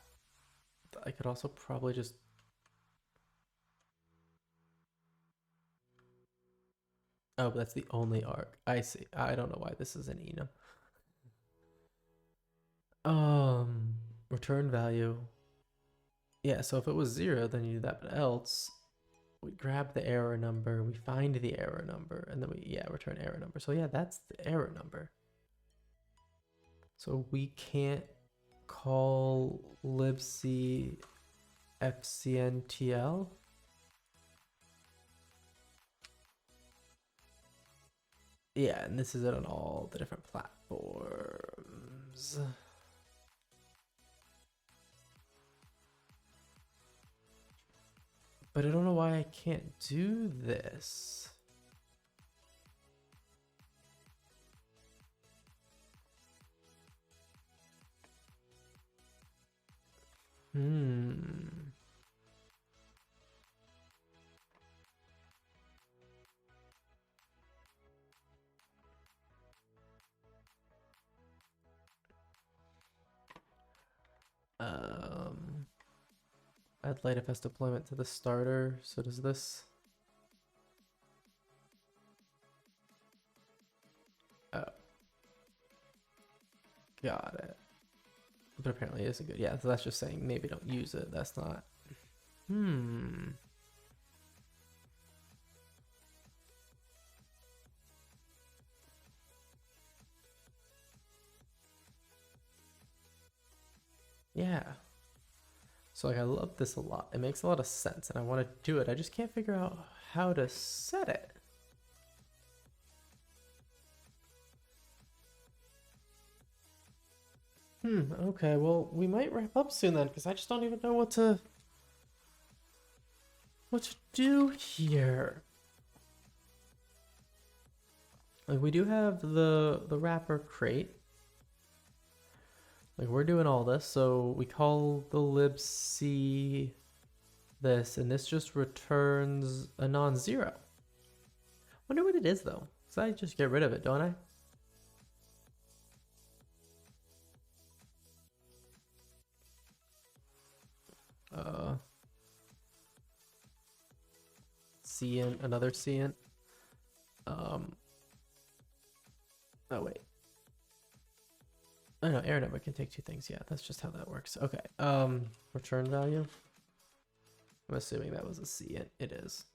I could also probably just... Oh, but that's the only arg. I see. I don't know why this is an enum. Return value. Yeah, so if it was 0, then you do that, but else we grab the error number, we find the error number, and then we, return error number. So yeah, that's the error number. So we can't call libc fcntl. Yeah, and this is it on all the different platforms. But I don't know why I can't do this. Add LightFS deployment to the starter. So does this? Oh, got it. But apparently it isn't good. Yeah, so that's just saying maybe don't use it. That's not. Yeah. So like I love this a lot. It makes a lot of sense and I want to do it. I just can't figure out how to set it. Okay, well, we might wrap up soon then, because I just don't even know what to do here. Like we do have the wrapper crate. Like we're doing all this, so we call the libc this, and this just returns a non-zero. Wonder what it is though. So I just get rid of it, don't I? Cint, another cint. Oh wait. Oh no, error number can take two things. Yeah, that's just how that works. Okay. Return value. I'm assuming that was a cint. It is.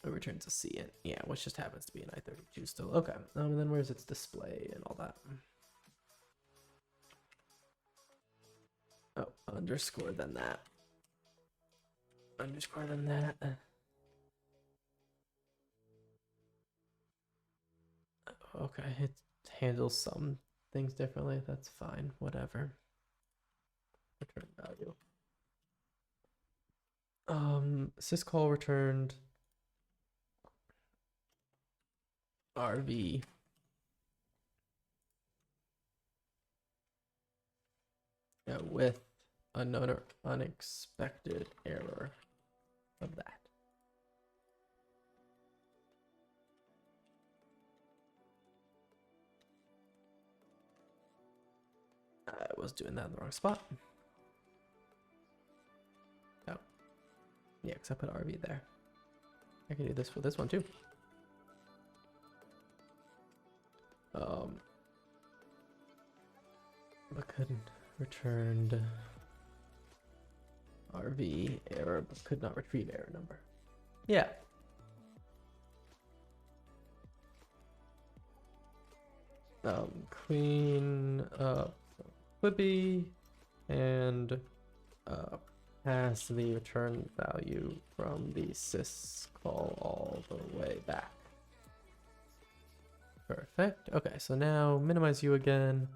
It returns a cint. Yeah, which just happens to be an I32 still. Okay. And then where's its display and all that? Oh, underscore then that. Underscore then that. Okay, it handles some things differently. That's fine. Whatever. Return value. Syscall returned RV. With unknown or unexpected error of that. I was doing that in the wrong spot. Oh. Yeah, because I put RV there. I can do this for this one too. But couldn't returned RV error, but could not retrieve error number. Yeah. Clean up Clippy and pass the return value from the syscall all the way back. Perfect. Okay, so now minimize you again.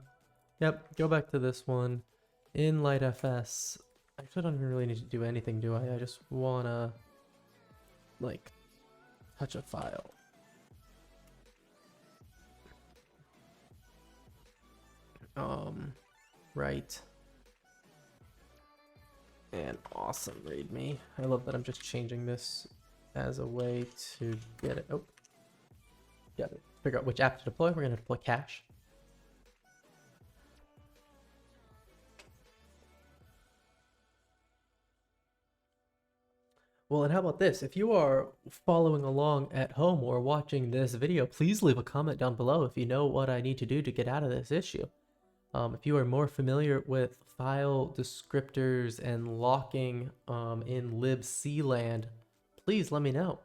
Yep, go back to this one. In LightFS, I actually don't even really need to do anything, do I? I just wanna, like, touch a file. Right. And awesome readme. I love that I'm just changing this as a way to get it. Oh, got it. Figure out which app to deploy. We're gonna deploy cache. Well, and how about this? If you are following along at home or watching this video, please leave a comment down below if you know what I need to do to get out of this issue. If you are more familiar with file descriptors and locking in libc land, please let me know.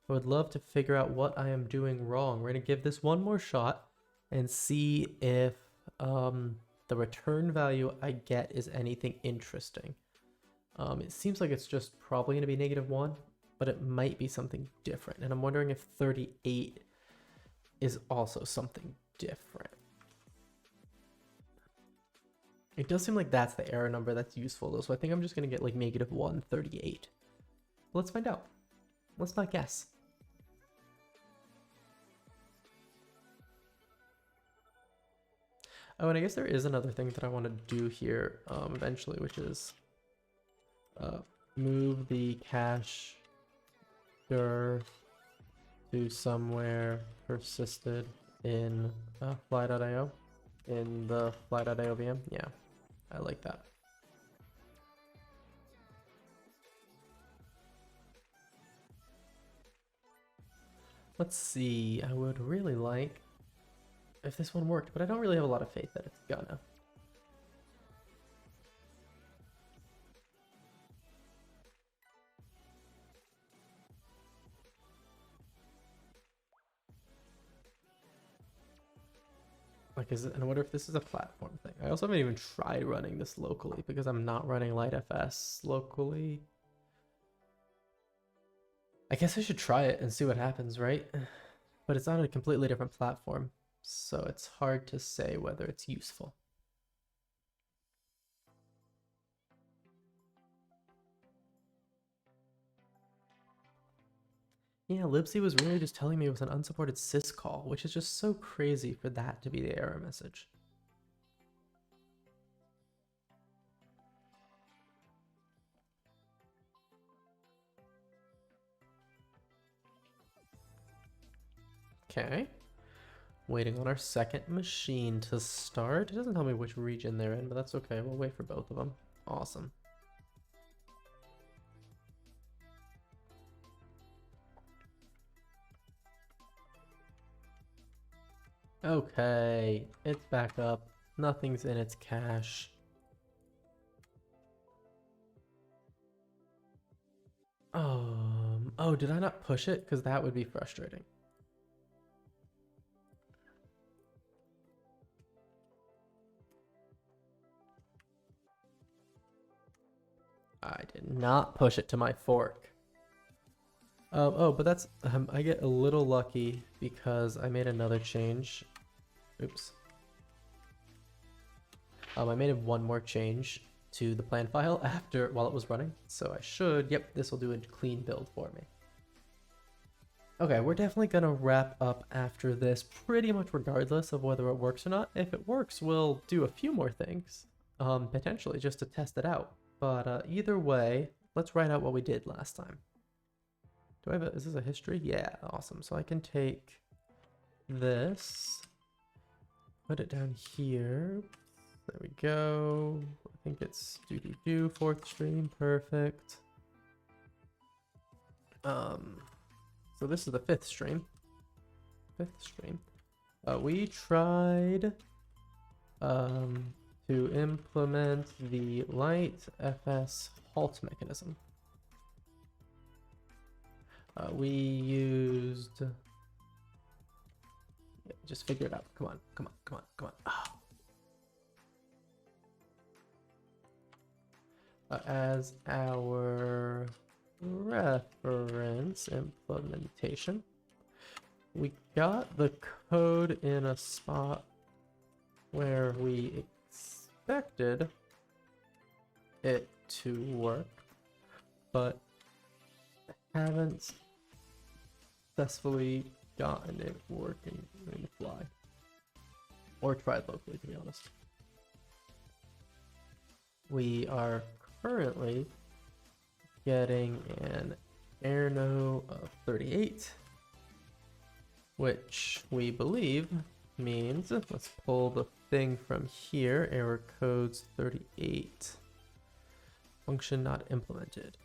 I would love to figure out what I am doing wrong. We're going to give this one more shot and see if the return value I get is anything interesting. It seems like it's just probably going to be -1, but it might be something different. And I'm wondering if 38 is also something different. It does seem like that's the error number that's useful though, so I think I'm just going to get like -138. Let's find out. Let's not guess. Oh, and I guess there is another thing that I want to do here eventually, which is move the cache to somewhere persisted in fly.io, in the fly.io VM. Yeah, I like that. Let's see, I would really like if this one worked, but I don't really have a lot of faith that it's gonna. Like, and I wonder if this is a platform thing. I also haven't even tried running this locally because I'm not running LightFS locally. I guess I should try it and see what happens, right? But it's on a completely different platform, so it's hard to say whether it's useful. Yeah, libc was really just telling me it was an unsupported syscall, which is just so crazy for that to be the error message. Okay. Waiting on our second machine to start. It doesn't tell me which region they're in, but that's okay. We'll wait for both of them. Awesome. Okay, it's back up. Nothing's in its cache. Oh, did I not push it? Because that would be frustrating. I did not push it to my fork. Oh, but that's, I get a little lucky because I made another change. Oops. I made one more change to the plan file while it was running. So I should, yep, this will do a clean build for me. Okay, we're definitely gonna wrap up after this pretty much regardless of whether it works or not. If it works, we'll do a few more things, potentially just to test it out. But either way, let's write out what we did last time. Do I have is this a history? Yeah, awesome. So I can take this, put it down here. There we go. I think it's fourth stream, perfect. So this is the fifth stream. We tried to implement the LiteFS Halt mechanism. We used, just figure it out. Come on. Oh. As our reference implementation, we got the code in a spot where we expected it to work, but haven't successfully gotten it working in the fly, or tried locally, to be honest. We are currently getting an error no of 38, which we believe means, let's pull the thing from here, error codes 38, function not implemented.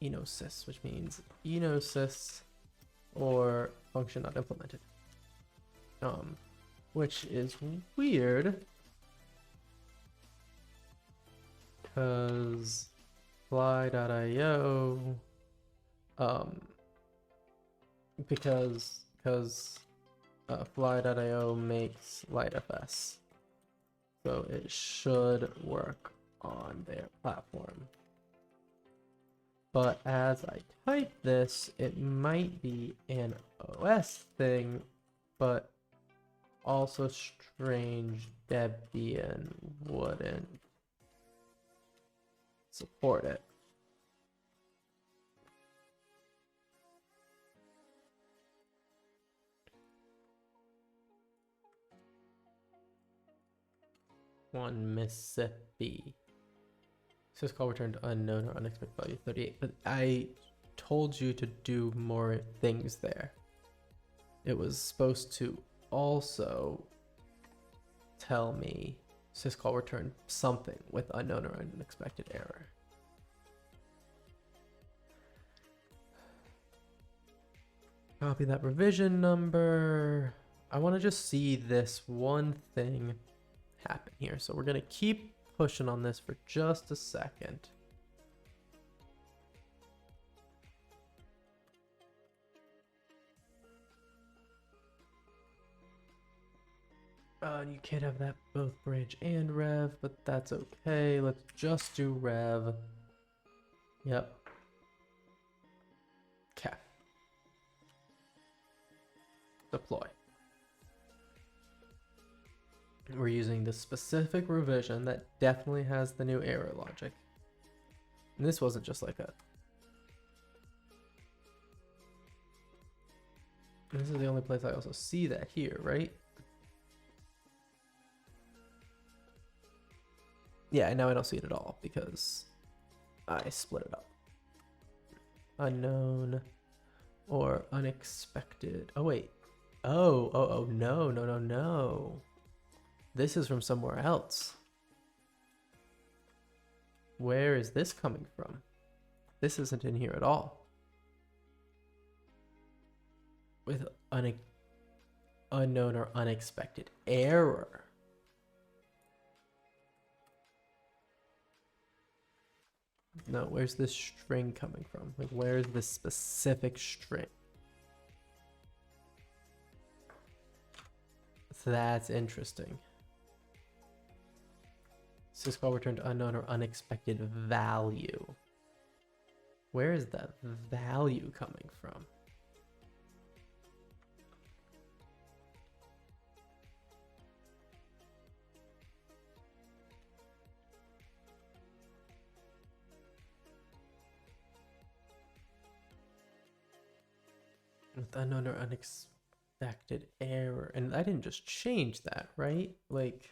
Enosys, which means enosys or function not implemented. Which is weird because fly.io because fly.io makes LightFS, so it should work on their platform. But as I type this, it might be an OS thing, but also strange Debian wouldn't support it. One Mississippi. Syscall returned unknown or unexpected value 38, but I told you to do more things there. It was supposed to also tell me syscall returned something with unknown or unexpected error. Copy that revision number. I want to just see this one thing happen here, so we're going to keep pushing on this for just a second. You can't have that both bridge and rev, but that's okay. Let's just do rev. Yep. Okay. Deploy. We're using the specific revision that definitely has the new error logic. And this wasn't just like a... This is the only place I also see that here, right? Yeah, and now I don't see it at all because I split it up. Unknown or unexpected. Oh, wait. Oh, no. This is from somewhere else. Where is this coming from? This isn't in here at all. With unknown or unexpected error. No, where's this string coming from? Like, where's this specific string? So that's interesting. Syscall returned unknown or unexpected value. Where is that value coming from? With unknown or unexpected error. And I didn't just change that, right? Like...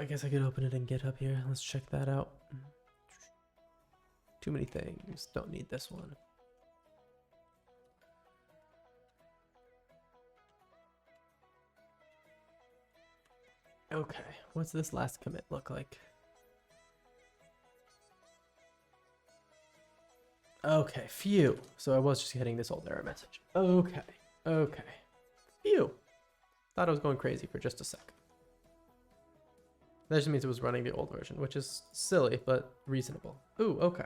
I guess I could open it in GitHub here. Let's check that out. Too many things. Don't need this one. Okay, what's this last commit look like? Okay, phew. So I was just getting this old error message. Okay, okay. Phew. Thought I was going crazy for just a sec. That just means it was running the old version, which is silly, but reasonable. Ooh, okay.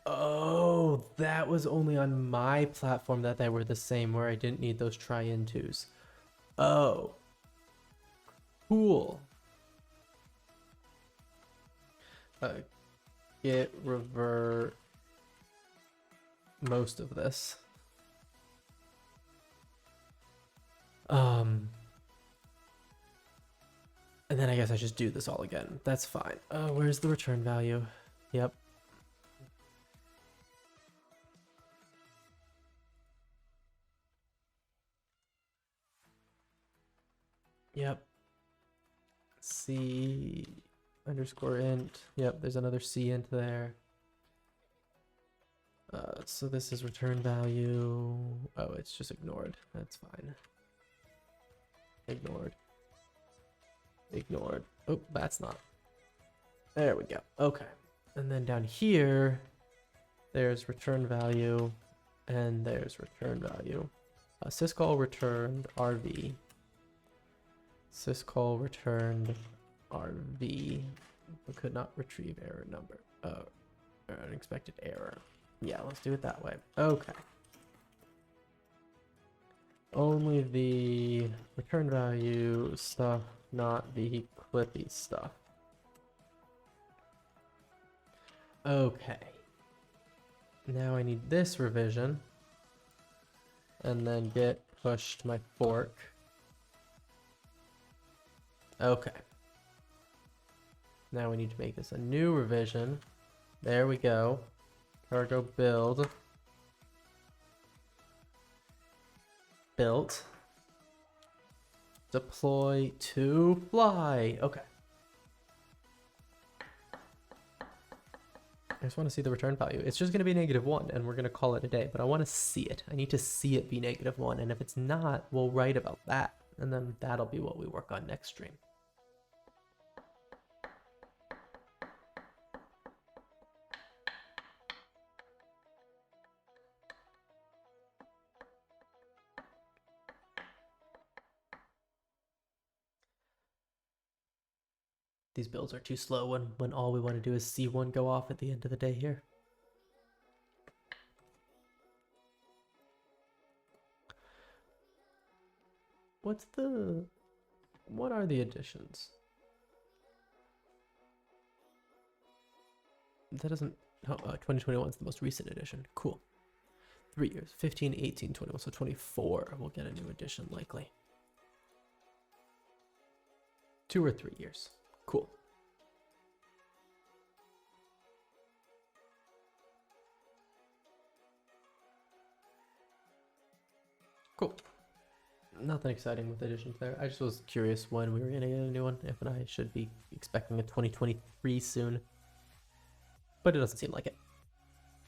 Oh, that was only on my platform that they were the same, where I didn't need those try-intos. Oh. Cool. Git revert most of this. And then I guess I just do this all again. That's fine. Where's the return value? Yep. Yep. C underscore int. Yep, there's another C int there. So this is return value. Oh, it's just ignored. That's fine. Ignored. Ignored. Oh, that's not. There we go. Okay. And then down here, there's return value, and there's return value. Syscall returned RV. Syscall returned RV, but could not retrieve error number. Unexpected error. Yeah, let's do it that way. Okay. Only the return value stuff, not the clippy stuff. Okay. Now I need this revision. And then get pushed my fork. Okay. Now we need to make this a new revision. There we go. Cargo build. Built. Deploy to fly. Okay. I just want to see the return value. It's just going to be -1 and we're going to call it a day, but I want to see it. I need to see it be -1. And if it's not, we'll write about that. And then that'll be what we work on next stream. These builds are too slow when all we want to do is see one go off at the end of the day here. What are the additions? That doesn't, 2021 is the most recent edition. Cool. 3 years, 15, 18, 21, so 24. We'll get a new edition likely. 2 or 3 years. Cool. Cool. Nothing exciting with additions there. I just was curious when we were going to get a new one, if and I should be expecting a 2023 soon. But it doesn't seem like it.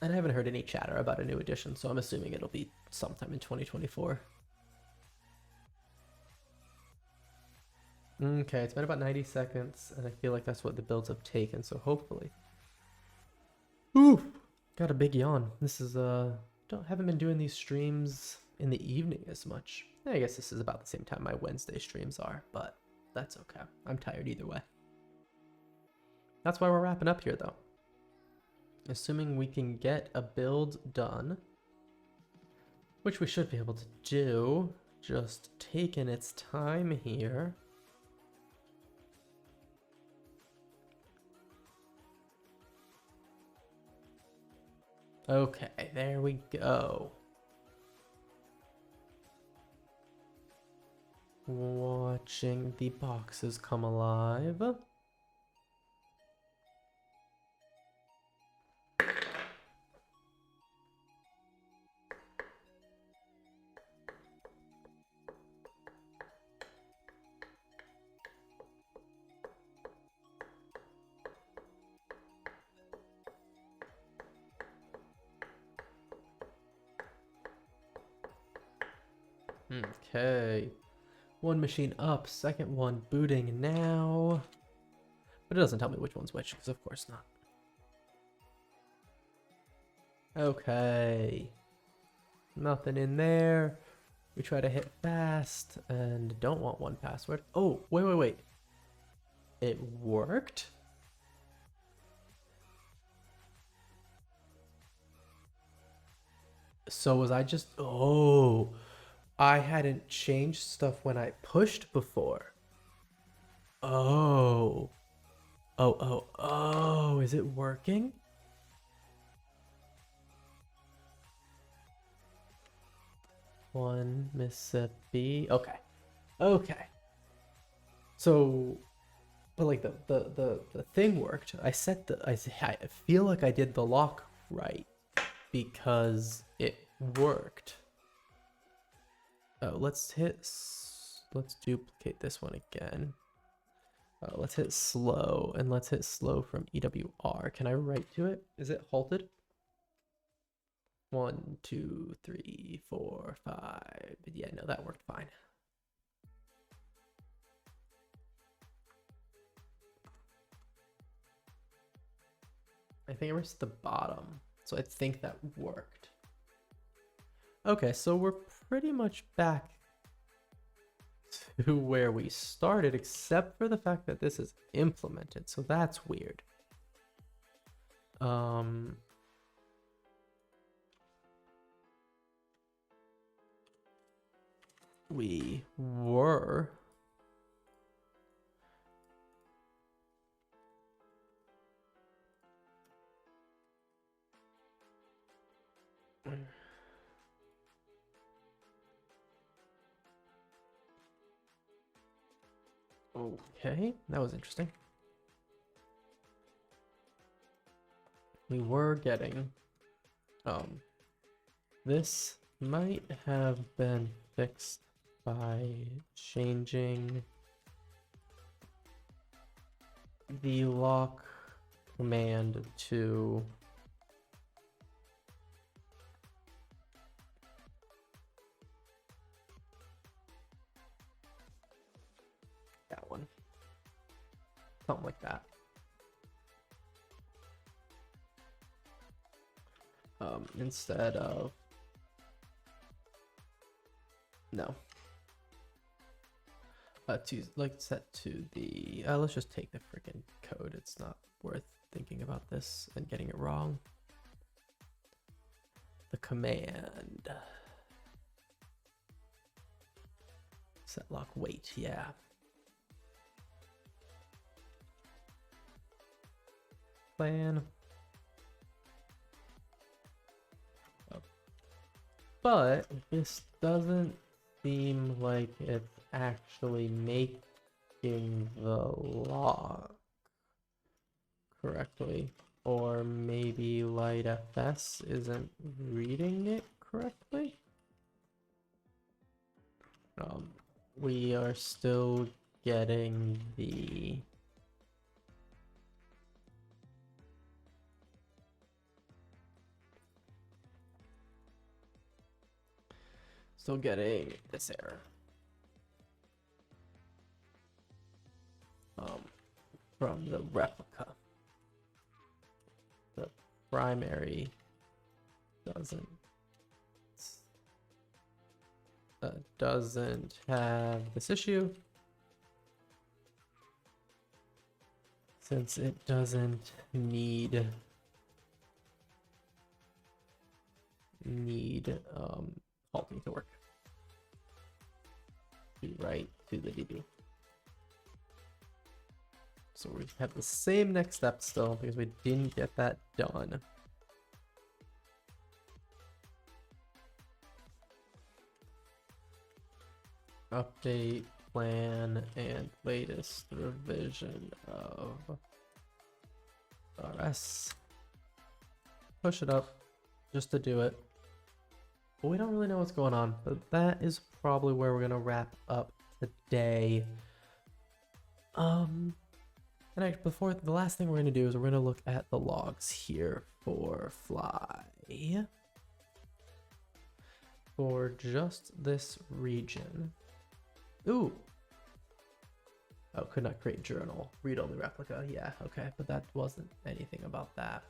And I haven't heard any chatter about a new edition, so I'm assuming it'll be sometime in 2024. Okay, it's been about 90 seconds, and I feel like that's what the builds have taken, so hopefully. Oof! Got a big yawn. This is, haven't been doing these streams in the evening as much. I guess this is about the same time my Wednesday streams are, but that's okay. I'm tired either way. That's why we're wrapping up here, though. Assuming we can get a build done, which we should be able to do, just taking its time here. Okay, there we go. Watching the boxes come alive. Okay. One machine up, second one booting now. But it doesn't tell me which one's which, because of course not. Okay. Nothing in there. We try to hit fast and don't want one password. Oh, wait. It worked? So was I just... Oh, I hadn't changed stuff when I pushed before. Oh. Oh, is it working? One Mississippi. Okay. So, but like the thing worked. I feel like I did the lock right because it worked. Oh, let's duplicate this one again. Let's hit slow, and let's hit slow from EWR. Can I write to it? Is it halted? 1, 2, 3, 4, 5. Yeah, no, that worked fine. I think I reached the bottom, so I think that worked. Okay, so we're pretty much back to where we started, except for the fact that this is implemented, so that's weird. We were okay, that was interesting. We were getting this might have been fixed by changing the lock command to that one. Something like that. Instead of no. To like set to the let's just take the freaking code. It's not worth thinking about this and getting it wrong. The command setlock wait, yeah. Plan. But this doesn't seem like it's actually making the lock correctly. Or maybe LightFS isn't reading it correctly. We are still getting the this error. From the replica. The primary doesn't have this issue, since it doesn't need halting to work. Right to the DB. So we have the same next step still because we didn't get that done. Update plan and latest revision of RS. Push it up just to do it. But we don't really know what's going on, but that is probably where we're gonna wrap up today. And before the last thing we're gonna do is we're gonna look at the logs here for fly. for just this region. Ooh. Oh, could not create journal. Read-only replica. Yeah, okay, but that wasn't anything about that.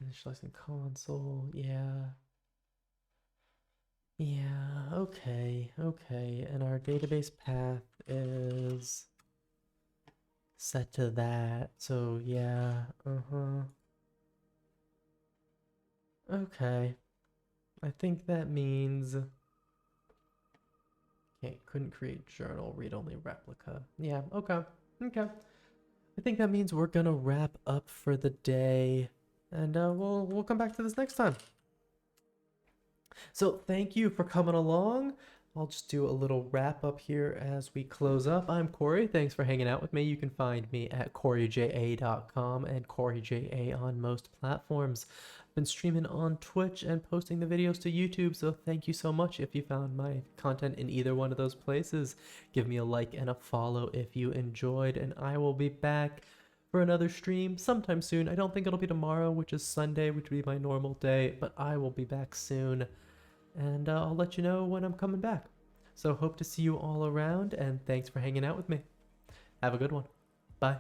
Initializing console. Yeah. Yeah, okay, okay. And our database path is set to that. So yeah, okay. I think that means couldn't create journal, read-only replica. Yeah, okay. Okay. I think that means we're gonna wrap up for the day, and we'll come back to this next time. So thank you for coming along. I'll just do a little wrap up here as we close up. I'm Corey. Thanks for hanging out with me. You can find me at coreyja.com and coreyja on most platforms. I've been streaming on Twitch and posting the videos to YouTube, so thank you so much if you found my content in either one of those places. Give me a like and a follow if you enjoyed, and I will be back for another stream sometime soon. I don't think it'll be tomorrow, which is Sunday, which will be my normal day, but I will be back soon. And I'll let you know when I'm coming back. So hope to see you all around, and thanks for hanging out with me. Have a good one. Bye.